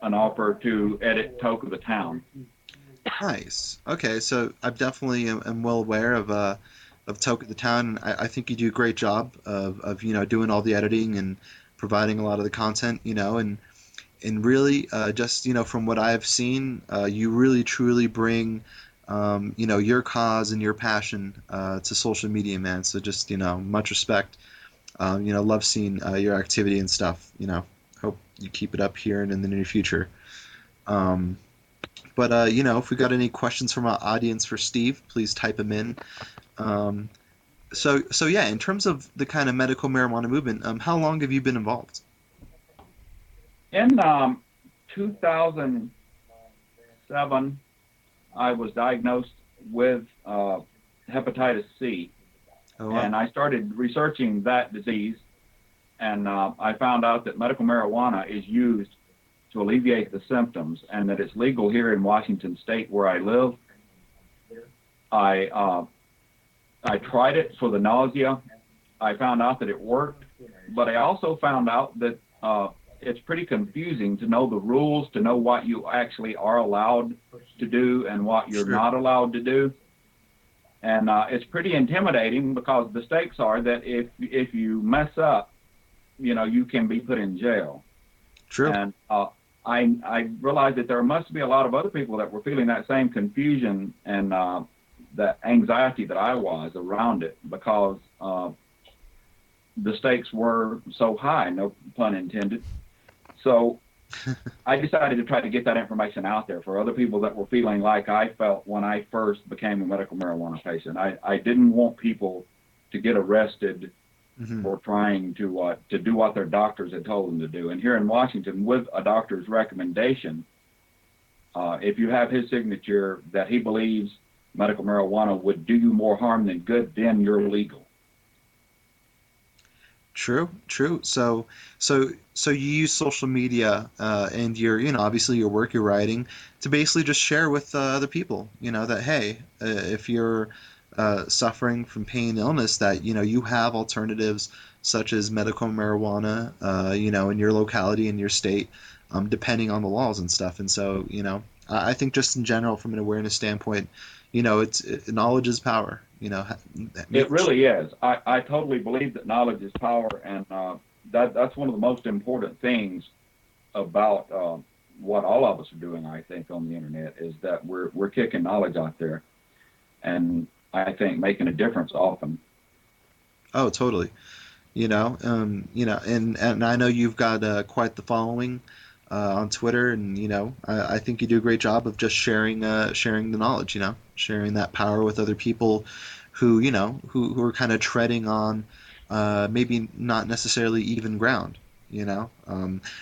an offer to edit Toke of the Town. Nice. Okay, so I definitely am well aware of Toke the Town. I think you do a great job of doing all the editing and providing a lot of the content, and really just from what I've seen, you really truly bring your cause and your passion to social media, man. So just much respect. Love seeing your activity and stuff. Hope you keep it up here and in the near future. Um, but if we got any questions from our audience for Steve, please type them in. Um, so yeah, in terms of the kind of medical marijuana movement, how long have you been involved? In 2007, I was diagnosed with hepatitis C, Oh wow. and I started researching that disease, and I found out that medical marijuana is used to alleviate the symptoms, and that it's legal here in Washington State where I live. I I tried it for the nausea. I found out that it worked, but I also found out that it's pretty confusing to know the rules, to know what you actually are allowed to do and what you're Sure. not allowed to do. And it's pretty intimidating because the stakes are that if you mess up, you can be put in jail. True. And I realized that there must be a lot of other people that were feeling that same confusion and that anxiety that I was around it, because the stakes were so high, no pun intended. So I decided to try to get that information out there for other people that were feeling like I felt when I first became a medical marijuana patient. I didn't want people to get arrested Hmm. for trying to do what their doctors had told them to do. And here in Washington, with a doctor's recommendation, if you have his signature that he believes medical marijuana would do you more harm than good, then you're legal. True. True. So you use social media and your obviously your work you're writing to basically just share with other people that hey, if you're suffering from pain and illness, that you have alternatives such as medical marijuana in your locality, in your state, depending on the laws and stuff. And so I think just in general, from an awareness standpoint, knowledge is power. It Making sure. really is. I totally believe that knowledge is power, and that's one of the most important things about what all of us are doing, I think, on the internet, is that we're kicking knowledge out there, and I think making a difference often. Oh, totally. And I know you've got quite the following on Twitter, and I think you do a great job of just sharing the knowledge, sharing that power with other people who who are kind of treading on maybe not necessarily even ground. You know,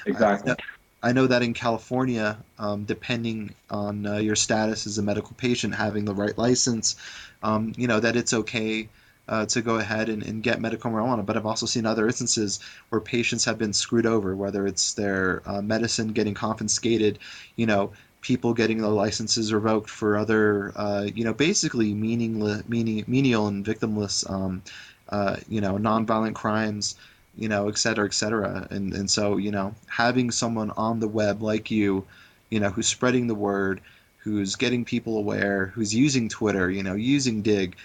Exactly. I know that in California, depending on your status as a medical patient, having the right license, that it's okay to go ahead and get medical marijuana. But I've also seen other instances where patients have been screwed over, whether it's their medicine getting confiscated, people getting their licenses revoked for other, basically menial and victimless, nonviolent crimes, et cetera, et cetera. And so, having someone on the web like you, who's spreading the word, who's getting people aware, who's using Twitter, using Dig,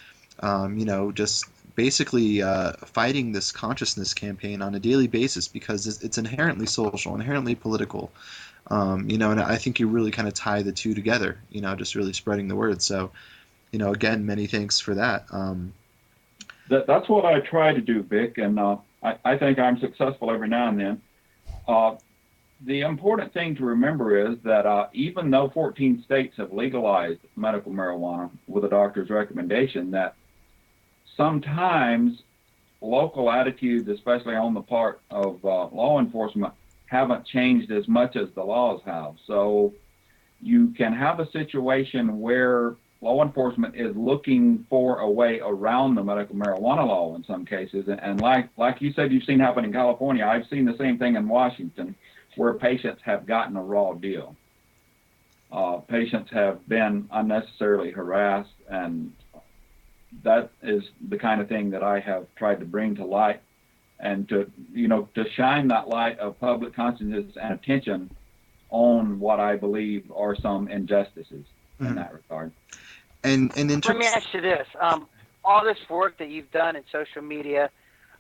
just basically fighting this consciousness campaign on a daily basis, because it's inherently social, inherently political, and I think you really kind of tie the two together, just really spreading the word. So, again, many thanks for that. That's what I try to do, Vic, and I think I'm successful every now and then. Uh, the important thing to remember is that even though 14 states have legalized medical marijuana with a doctor's recommendation, that sometimes local attitudes, especially on the part of law enforcement, haven't changed as much as the laws have. So you can have a situation where law enforcement is looking for a way around the medical marijuana law in some cases. And like you said, you've seen happen in California, I've seen the same thing in Washington, where patients have gotten a raw deal. Patients have been unnecessarily harassed, and that is the kind of thing that I have tried to bring to light, and to shine that light of public consciousness and attention on what I believe are some injustices in that regard. And in Let me terms, ask you this: all this work that you've done in social media,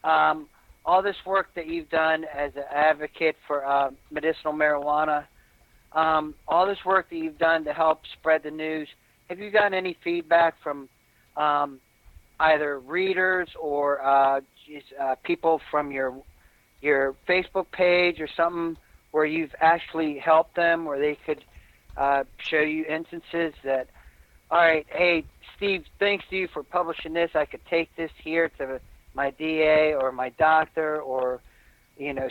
all this work that you've done as an advocate for medicinal marijuana, all this work that you've done to help spread the news, have you gotten any feedback from either readers or people from your Facebook page or something where you've actually helped them, where they could show you instances that, all right, hey, Steve, thanks to you for publishing this. I could take this here to my DA or my doctor or,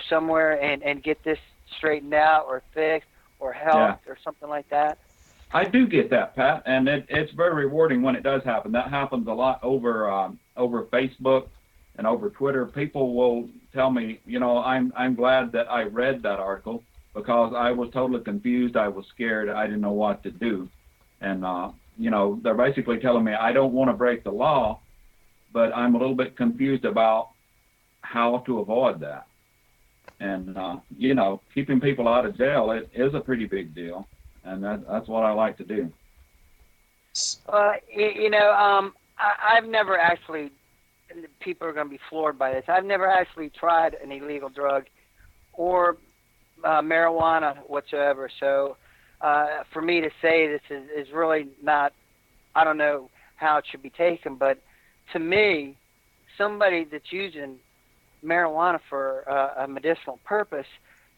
somewhere and get this straightened out or fixed or helped or something like that? I do get that, Pat, and it's very rewarding when it does happen. That happens a lot over Facebook and over Twitter. People will tell me, I'm glad that I read that article because I was totally confused. I was scared. I didn't know what to do. And, they're basically telling me I don't want to break the law, but I'm a little bit confused about how to avoid that. And, keeping people out of jail, it is a pretty big deal. And that's what I like to do. I've never actually, people are going to be floored by this, I've never actually tried an illegal drug or marijuana whatsoever. So for me to say this is really not, I don't know how it should be taken, but to me, somebody that's using marijuana for a medicinal purpose,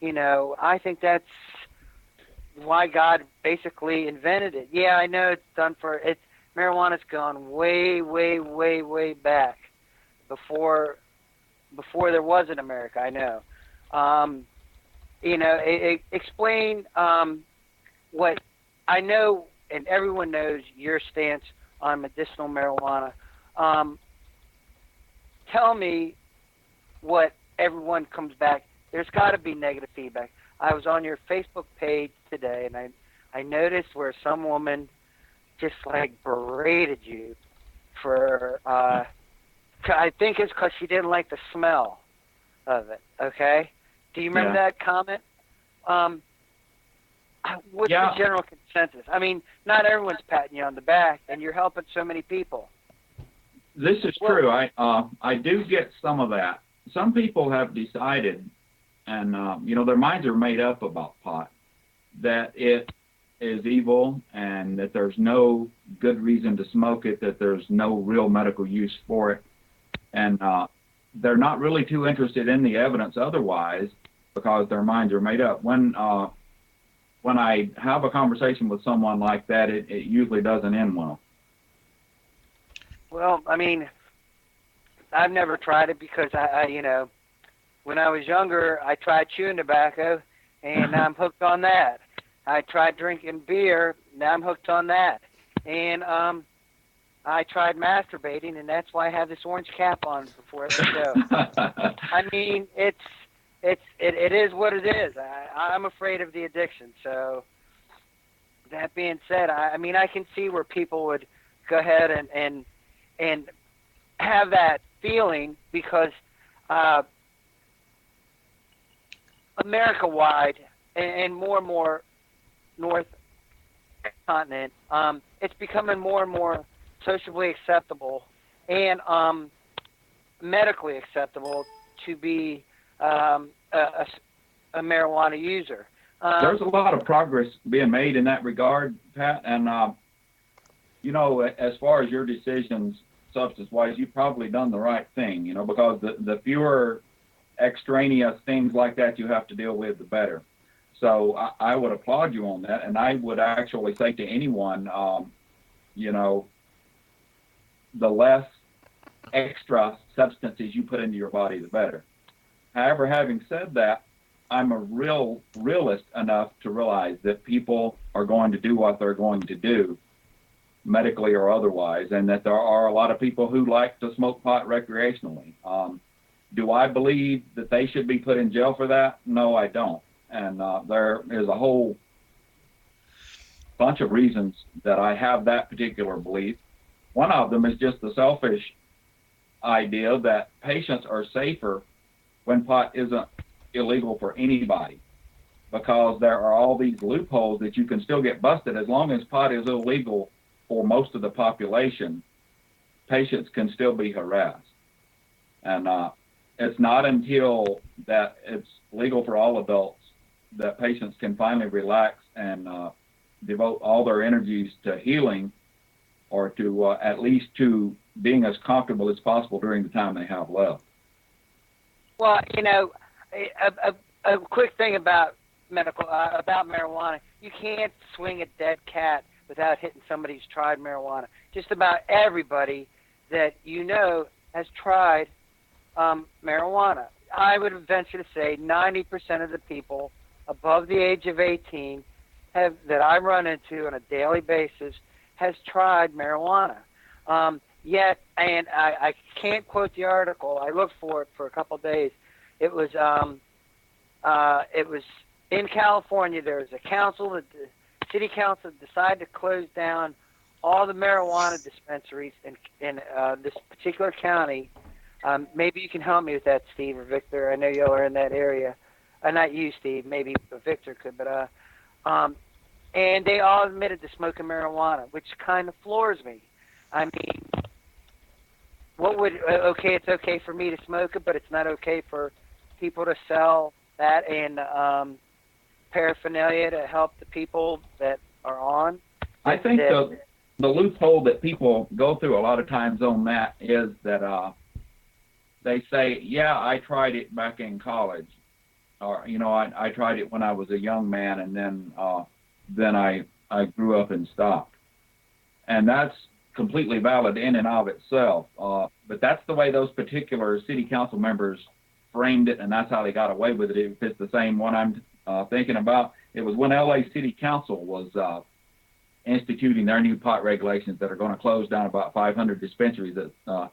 I think that's why God basically invented it. Yeah, I know it's done for it. Marijuana's gone way, way, way, way back before there was an America. I know. Explain what I know, and everyone knows your stance on medicinal marijuana. Tell me what everyone comes back. There's got to be negative feedback. I was on your Facebook page today, and I noticed where some woman just berated you for, I think it's because she didn't like the smell of it, okay? Do you remember that comment? What's the general consensus? I mean, not everyone's patting you on the back, and you're helping so many people. This is true. I do get some of that. Some people have decided, and their minds are made up about pot, that it is evil and that there's no good reason to smoke it, that there's no real medical use for it, and they're not really too interested in the evidence otherwise because their minds are made up. When I have a conversation with someone like that, it usually doesn't end well. Well, I mean, I've never tried it because I when I was younger, I tried chewing tobacco, and now I'm hooked on that. I tried drinking beer, now I'm hooked on that. And I tried masturbating, and that's why I have this orange cap on before the show. I mean, it is what it is. I'm afraid of the addiction. So that being said, I mean, I can see where people would go ahead and have that feeling because America-wide and more North continent, it's becoming more and more socially acceptable and medically acceptable to be a marijuana user. There's a lot of progress being made in that regard, Pat, and as far as your decisions substance-wise, you've probably done the right thing, because the fewer extraneous things like that you have to deal with, the better. So I would applaud you on that, and I would actually say to anyone, you know, the less extra substances you put into your body, the better. However, having said that, I'm a realist enough to realize that people are going to do what they're going to do, medically or otherwise, and that there are a lot of people who like to smoke pot recreationally. Do I believe that they should be put in jail for that? No, I don't. And there is a whole bunch of reasons that I have that particular belief. One of them is just the selfish idea that patients are safer when pot isn't illegal for anybody, because there are all these loopholes that you can still get busted. As long as pot is illegal for most of the population, patients can still be harassed. And it's not until that it's legal for all adults that patients can finally relax and devote all their energies to healing, or to at least to being as comfortable as possible during the time they have left. Well, you know, a quick thing about about marijuana: you can't swing a dead cat without hitting somebody who's tried marijuana. Just about everybody that you know has tried marijuana. I would venture to say 90% of the people above the age of 18 that I run into on a daily basis has tried marijuana. Yet, and I can't quote the article. I looked for it for a couple of days. It was in California. There was a council, the city council decided to close down all the marijuana dispensaries in this particular county. Maybe you can help me with that, Steve or Victor. I know y'all are in that area. Not you, Steve. Maybe Victor could, but and they all admitted to smoking marijuana, which kind of floors me. I mean, what would it's okay for me to smoke it, but it's not okay for people to sell that and paraphernalia to help the people that are on? I think the loophole that people go through a lot of times on that is that they say, yeah, I tried it back in college, or, you know, I tried it when I was a young man, and then I grew up and stopped. And that's completely valid in and of itself. But that's the way those particular city council members framed it, and that's how they got away with it. If it's the same one I'm thinking about, it was when LA City Council was instituting their new pot regulations that are going to close down about 500 dispensaries. That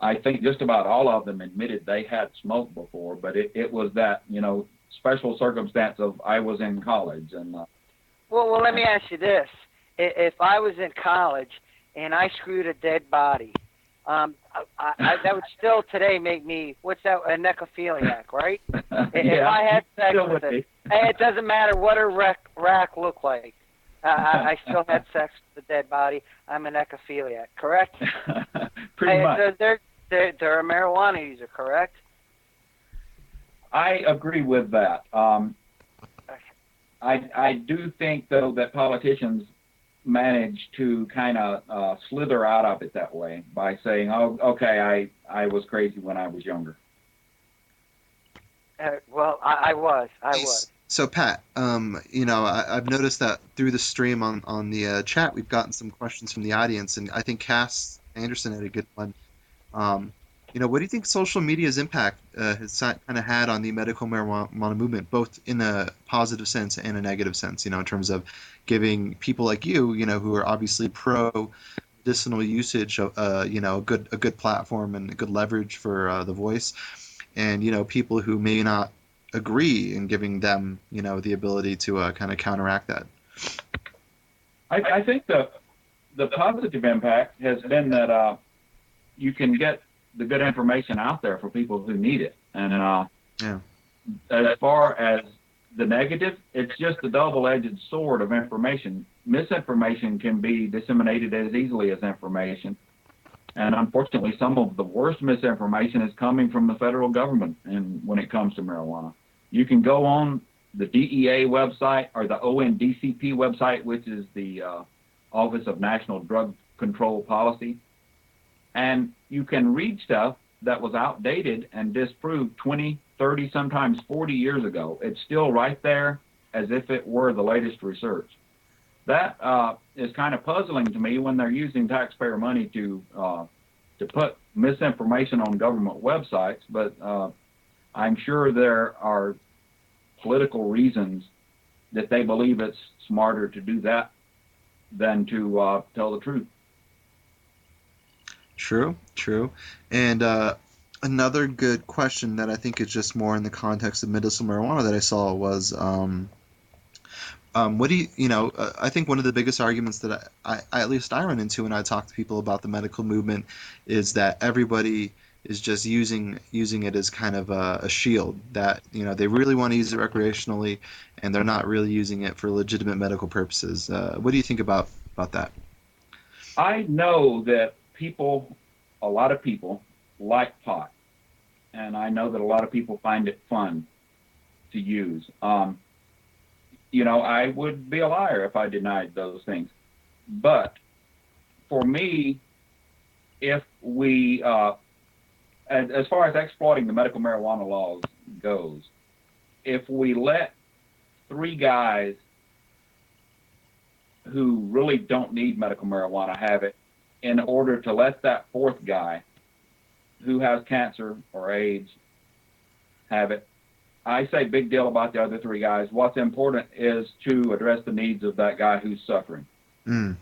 I think just about all of them admitted they had smoked before, but it was that, you know, special circumstance of I was in college. And well, let me ask you this. If I was in college and I screwed a dead body, that would still today make me, what's that, a necrophiliac, right? If I had sex with it, it doesn't matter what a rack looked like. I still had sex with the dead body. I'm a necrophiliac, correct? Pretty much. They're a marijuana user, correct? I agree with that. I do think, though, that politicians manage to kind of slither out of it that way by saying, oh, okay, I was crazy when I was younger. Well, I was. So, Pat, you know, I've noticed that through the stream on the chat, we've gotten some questions from the audience, and I think Cass Anderson had a good one. You know, what do you think social media's impact has kind of had on the medical marijuana movement, both in a positive sense and a negative sense, you know, in terms of giving people like you know, who are obviously pro medicinal usage, you know, a good platform and a good leverage for the voice, and, you know, people who may not agree, and giving them, you know, the ability to kind of counteract that? I think the positive impact has been that you can get the good information out there for people who need it. And as far as the negative, it's just a double-edged sword of information. Misinformation can be disseminated as easily as information. And unfortunately, some of the worst misinformation is coming from the federal government and when it comes to marijuana. You can go on the DEA website or the ONDCP website, which is the Office of National Drug Control Policy, and you can read stuff that was outdated and disproved 20, 30, sometimes 40 years ago. It's still right there as if it were the latest research. That is kind of puzzling to me when they're using taxpayer money to put misinformation on government websites, but I'm sure there are political reasons that they believe it's smarter to do that than to tell the truth. True, true. And another good question that I think is just more in the context of medicinal marijuana that I saw was, what do I think one of the biggest arguments that at least I run into when I talk to people about the medical movement is that everybody is just using it as kind of a shield, that they really want to use it recreationally and they're not really using it for legitimate medical purposes. What do you think about that? I know that a lot of people like pot, and I know that a lot of people find it fun to use. I would be a liar if I denied those things. But for me, if we, as far as exploiting the medical marijuana laws goes, if we let three guys who really don't need medical marijuana have it, in order to let that fourth guy who has cancer or AIDS have it, I say big deal about the other three guys. What's important is to address the needs of that guy who's suffering. Mm.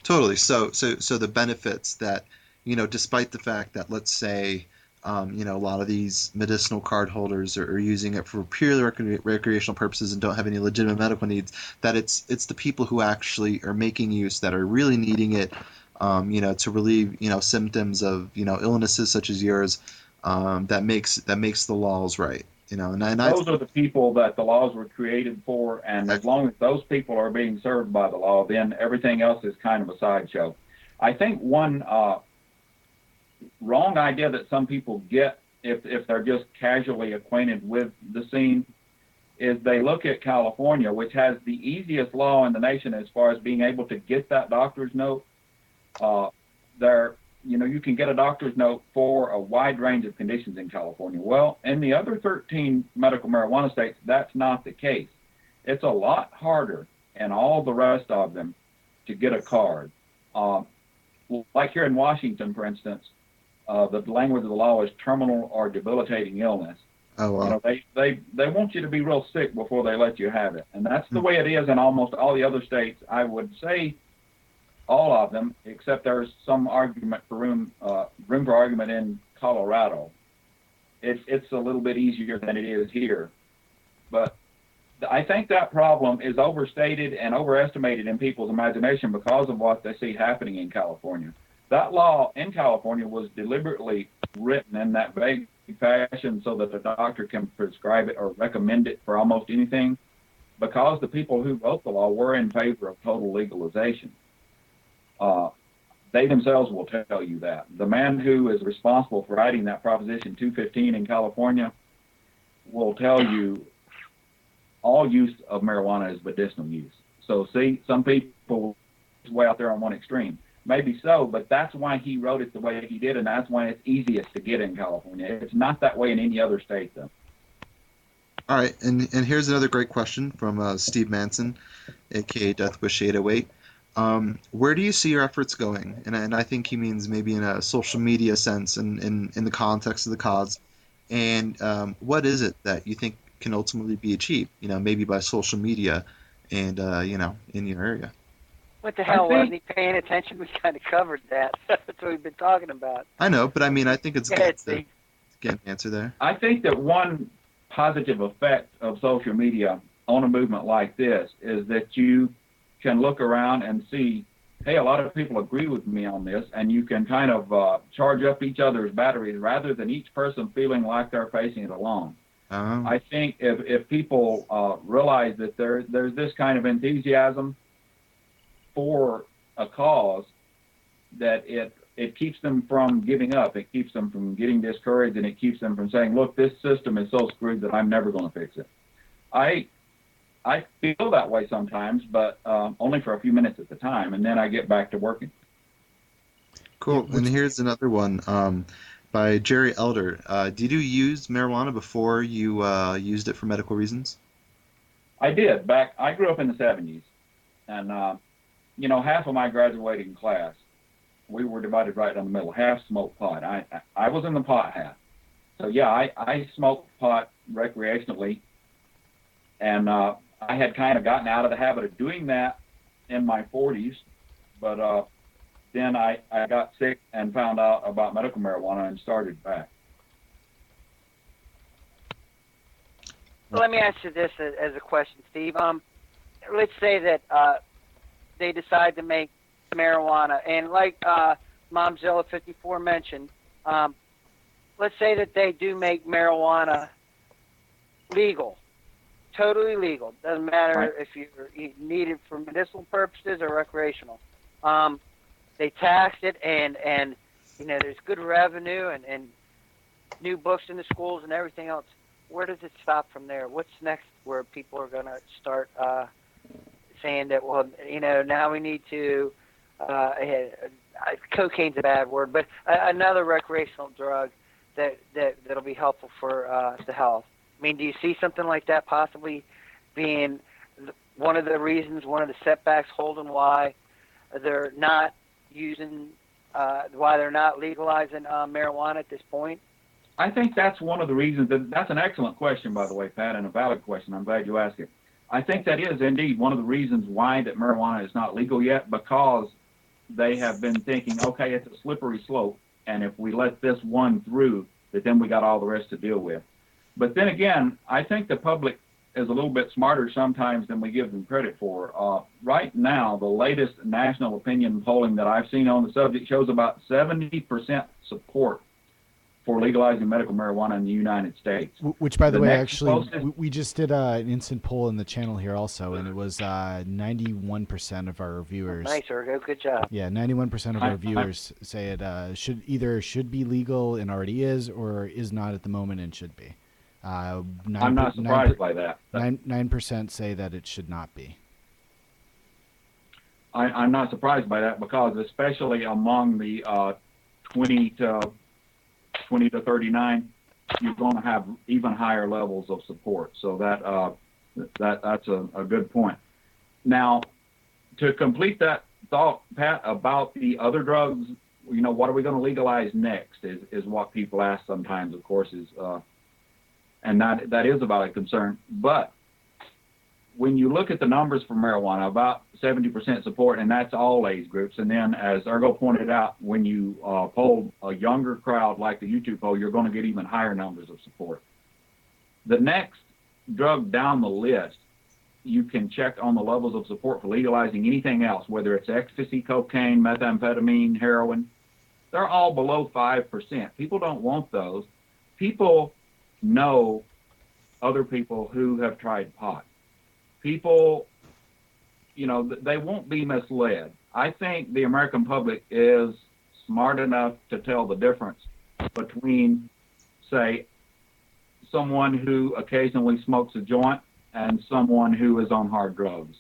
Totally. So the benefits that, despite the fact that, let's say, a lot of these medicinal card holders are using it for purely recreational purposes and don't have any legitimate medical needs, that it's the people who actually are making use that are really needing it, to relieve, symptoms of, illnesses such as yours, that makes the laws right. Those are the people that the laws were created for, and as long as those people are being served by the law, then everything else is kind of a sideshow. I think one wrong idea that some people get if they're just casually acquainted with the scene is they look at California, which has the easiest law in the nation as far as being able to get that doctor's note. You can get a doctor's note for a wide range of conditions in California. Well, in the other 13 medical marijuana states, that's not the case. It's a lot harder in all the rest of them to get a card. Like here in Washington, for instance, the language of the law is terminal or debilitating illness. Oh, wow. They want you to be real sick before they let you have it. And that's the way it is in almost all the other states. I would say all of them, except there's some argument for room for argument in Colorado. It's a little bit easier than it is here. But I think that problem is overstated and overestimated in people's imagination because of what they see happening in California. That law in California was deliberately written in that vague fashion so that the doctor can prescribe it or recommend it for almost anything, because the people who wrote the law were in favor of total legalization. They themselves will tell you that. The man who is responsible for writing that Proposition 215 in California will tell you all use of marijuana is medicinal use. So see, some people are way out there on one extreme. Maybe so, but that's why he wrote it the way he did, and that's why it's easiest to get in California. It's not that way in any other state, though. All right, and here's another great question from Steve Manson, aka Deathwish808. Where do you see your efforts going? And I think he means maybe in a social media sense and in the context of the cause. And what is it that you think can ultimately be achieved, maybe by social media and, in your area? What the hell, wasn't he paying attention? We kind of covered that. That's what we've been talking about. I know, but I mean, I think it's good to get an answer there. I think that one positive effect of social media on a movement like this is that you can look around and see, hey, a lot of people agree with me on this, and you can kind of charge up each other's batteries rather than each person feeling like they're facing it alone. I think if people realize that there's this kind of enthusiasm for a cause, that it keeps them from giving up, it keeps them from getting discouraged, and it keeps them from saying, look, this system is so screwed that I'm never going to fix it. I feel that way sometimes, but only for a few minutes at the time, and then I get back to working. Cool. And here's another one. by Jerry Elder. Did you use marijuana before you used it for medical reasons? I did back. I grew up in the '70s, and half of my graduating class, we were divided right down the middle. Half smoked pot. I was in the pot half. So yeah, I smoked pot recreationally, and I had kind of gotten out of the habit of doing that in my 40s, but then I got sick and found out about medical marijuana and started back. So let me ask you this as a question, Steve. Let's say that they decide to make marijuana, and like Momzilla54 mentioned, let's say that they do make marijuana legal, totally legal. Doesn't matter Right. if you need it for medicinal purposes or recreational. They taxed it, and there's good revenue and new books in the schools and everything else. Where does it stop from there? What's next where people are going to start saying that, well, now we need to, cocaine's a bad word, but another recreational drug that'll be helpful for the health. I mean, do you see something like that possibly being one of the reasons, one of the setbacks holding why they're not using, why they're not legalizing marijuana at this point? I think that's one of the reasons. That's an excellent question, by the way, Pat, and a valid question. I'm glad you asked it. I think that is indeed one of the reasons why that marijuana is not legal yet, because they have been thinking, okay, it's a slippery slope, and if we let this one through, that then we got all the rest to deal with. But then again, I think the public is a little bit smarter sometimes than we give them credit for. Right now, the latest national opinion polling that I've seen on the subject shows about 70% support for legalizing medical marijuana in the United States. Which, by the way, actually, closest... we just did an instant poll in the channel here also, and it was 91% of our viewers. Nice, Urgo. Good job. Yeah, 91% of our viewers say it should be legal and already is, or is not at the moment and should be. I'm not surprised by that. 9% say that it should not be. I'm not surprised by that, because especially among the 20 to 39, you're going to have even higher levels of support. So that's a good point. Now, to complete that thought, Pat, about the other drugs, what are we going to legalize next is what people ask sometimes, of course, and that is a valid concern. But when you look at the numbers for marijuana, about 70% support, and that's all age groups. And then, as Urgo pointed out, when you poll a younger crowd like the YouTube poll, you're going to get even higher numbers of support. The next drug down the list, you can check on the levels of support for legalizing anything else, whether it's ecstasy, cocaine, methamphetamine, heroin. They're all below 5%. People don't want those. People know other people who have tried pot. People, they won't be misled. I think the American public is smart enough to tell the difference between, say, someone who occasionally smokes a joint and someone who is on hard drugs.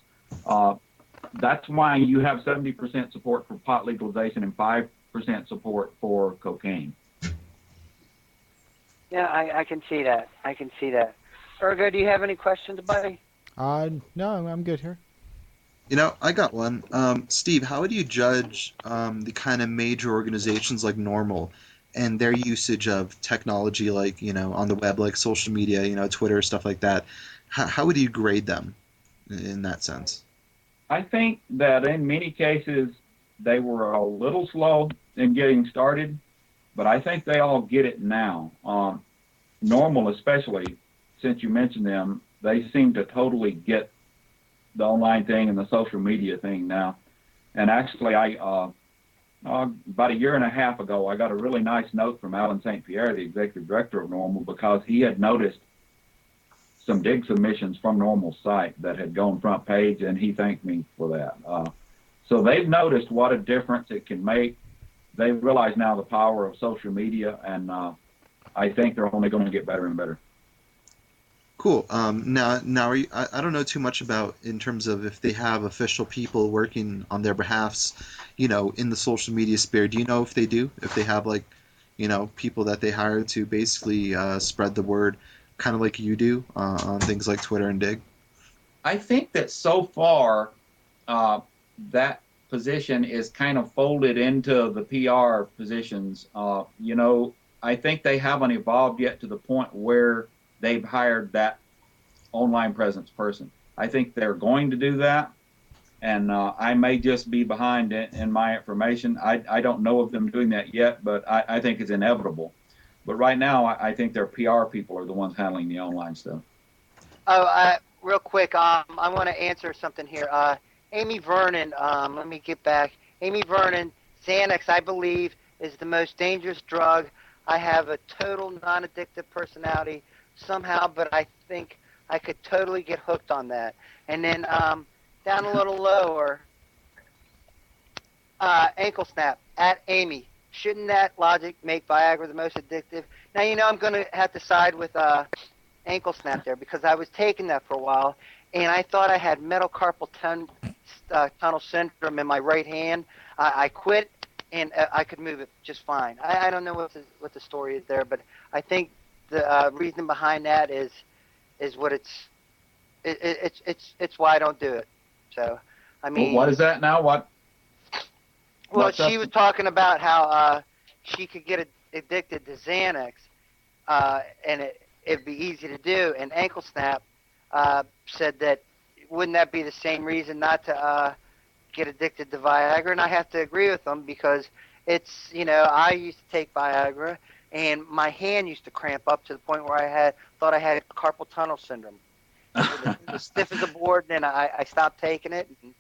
That's why you have 70% support for pot legalization and 5% support for cocaine. Yeah, I can see that. Urgo, do you have any questions, buddy? No, I'm good here. I got one. Steve, how would you judge the kind of major organizations like Normal and their usage of technology, like, on the web, like social media, Twitter, stuff like that? How would you grade them in that sense? I think that in many cases they were a little slow in getting started, but I think they all get it now. Normal, especially, since you mentioned them, they seem to totally get the online thing and the social media thing now. And actually, about a year and a half ago, I got a really nice note from Alan St. Pierre, the executive director of Normal, because he had noticed some dig submissions from Normal's site that had gone front page, and he thanked me for that. So they've noticed what a difference it can make. They realize now the power of social media, and I think they're only going to get better and better. Cool. Now, I don't know too much about in terms of if they have official people working on their behalfs, in the social media sphere. Do you know if they do? If they have people that they hire to basically spread the word, kind of like you do on things like Twitter and Dig? I think that so far, uh, that position is kind of folded into the PR positions. I think they haven't evolved yet to the point where they've hired that online presence person. I think they're going to do that, and I may just be behind in my information. I don't know of them doing that yet, but I think it's inevitable. But right now, I think their PR people are the ones handling the online stuff. Oh, real quick, I want to answer something here. Amy Vernon, let me get back. Amy Vernon, Xanax, I believe, is the most dangerous drug. I have a total non-addictive personality somehow, but I think I could totally get hooked on that. And then down a little lower, ankle snap at Amy. Shouldn't that logic make Viagra the most addictive? Now, I'm going to have to side with ankle snap there because I was taking that for a while, and I thought I had metacarpal tunnel syndrome in my right hand. I quit, and I could move it just fine. I don't know what the story is there, but I think the reason behind that is what it's why I don't do it. So, I mean, What is that now? What? Well, she was talking about how she could get addicted to Xanax, and it'd be easy to do. And Ankle Snap said that wouldn't that be the same reason not to get addicted to Viagra? And I have to agree with them because it's, I used to take Viagra, and my hand used to cramp up to the point where I thought I had carpal tunnel syndrome. It was stiff as a board, and then I stopped taking it, and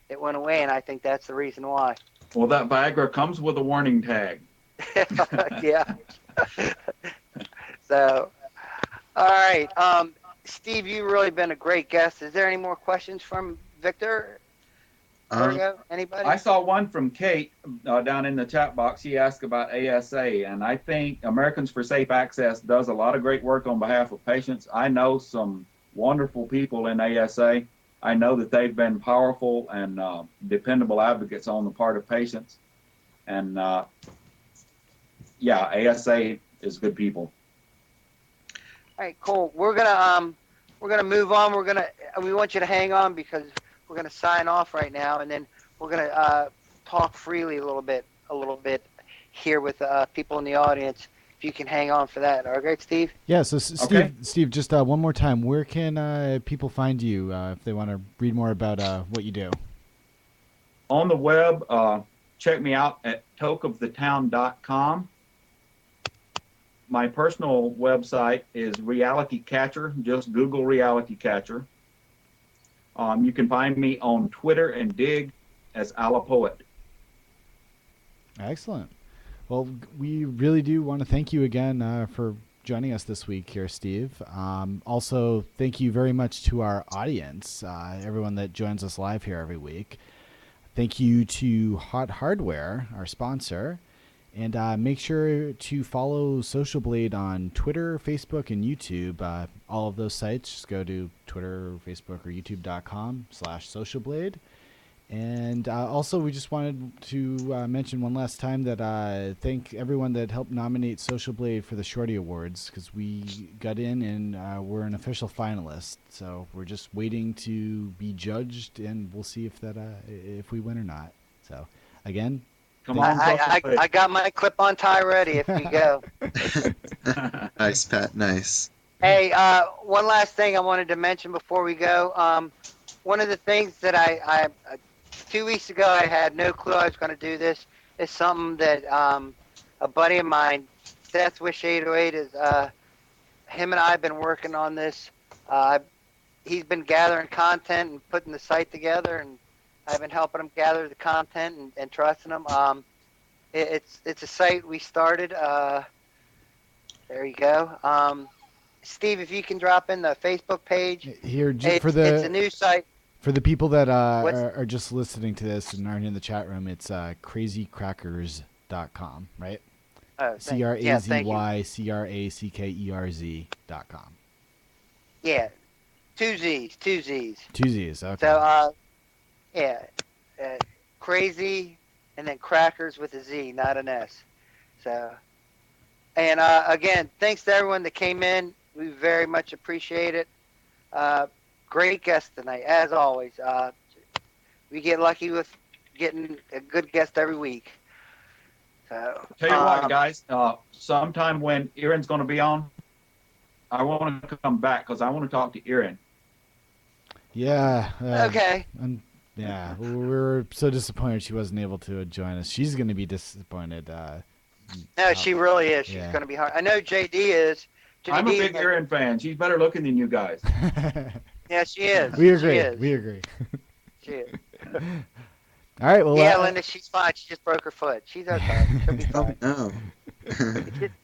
it went away, and I think that's the reason why. Well, that Viagra comes with a warning tag. Yeah. So, all right. Steve, you've really been a great guest. Is there any more questions from Victor? Urgo? Anybody? I saw one from Kate down in the chat box. She asked about ASA, and I think Americans for Safe Access does a lot of great work on behalf of patients. I know some wonderful people in ASA. I know that they've been powerful and dependable advocates on the part of patients. And ASA is good people. All right, cool. We're gonna move on. We want you to hang on because we're gonna sign off right now, and then we're gonna talk freely a little bit here with people in the audience. If you can hang on for that. All right, Steve? Yeah, so Steve, just one more time. Where can people find you if they want to read more about what you do? On the web, check me out at tokeofthetown.com. My personal website is Reality Catcher. Just Google Reality Catcher. You can find me on Twitter and Dig as Alapoet. Excellent. Well, we really do want to thank you again for joining us this week here, Steve. Also, thank you very much to our audience, everyone that joins us live here every week. Thank you to Hot Hardware, our sponsor. And make sure to follow Social Blade on Twitter, Facebook, and YouTube. All of those sites, just go to Twitter, Facebook, or YouTube.com/socialblade. And also, we just wanted to mention one last time that thank everyone that helped nominate Social Blade for the Shorty Awards, because we got in and we're an official finalist. So we're just waiting to be judged, and we'll see if we win or not. So again, come on, I got my clip-on tie ready if we go. Nice, Pat. Nice. Hey, one last thing I wanted to mention before we go. One of the things that I 2 weeks ago, I had no clue I was going to do this. It's something that a buddy of mine, Seth Wish 808, is him and I have been working on this. He's been gathering content and putting the site together, and I've been helping him gather the content and trusting him. It's a site we started. There you go. Steve, if you can drop in the Facebook page. Here, it's a new site. For the people that are just listening to this and aren't in the chat room, it's crazycrackers.com, right? CrazyCrackers.com. Yeah, two Z's. Two Z's, okay. So, crazy, and then crackers with a Z, not an S. So, And again, thanks to everyone that came in. We very much appreciate it. Great guest tonight, as always. We get lucky with getting a good guest every week. So, Tell you what, guys, sometime when Aaron's going to be on, I want to come back because I want to talk to Aaron. Yeah. Okay. Yeah, we're so disappointed she wasn't able to join us. She's going to be disappointed. No, she really is. She's Yeah. going to be hard. I know JD is. JD I'm a big Aaron fan. She's better looking than you guys. Yeah, she is. We agree. She is. We agree. She is. All right. Well, Yeah, Linda, she's fine. She just broke her foot. She's okay. She'll be Oh fine. no.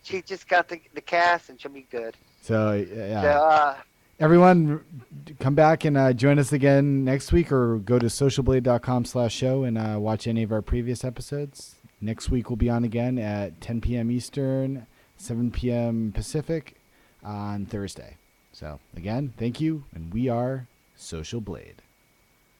She just got the cast, and she'll be good. So yeah. So, Everyone, come back and join us again next week, or go to socialblade.com/show and watch any of our previous episodes. Next week we'll be on again at 10 p.m. Eastern, 7 p.m. Pacific on Thursday. So again, thank you, and we are Social Blade.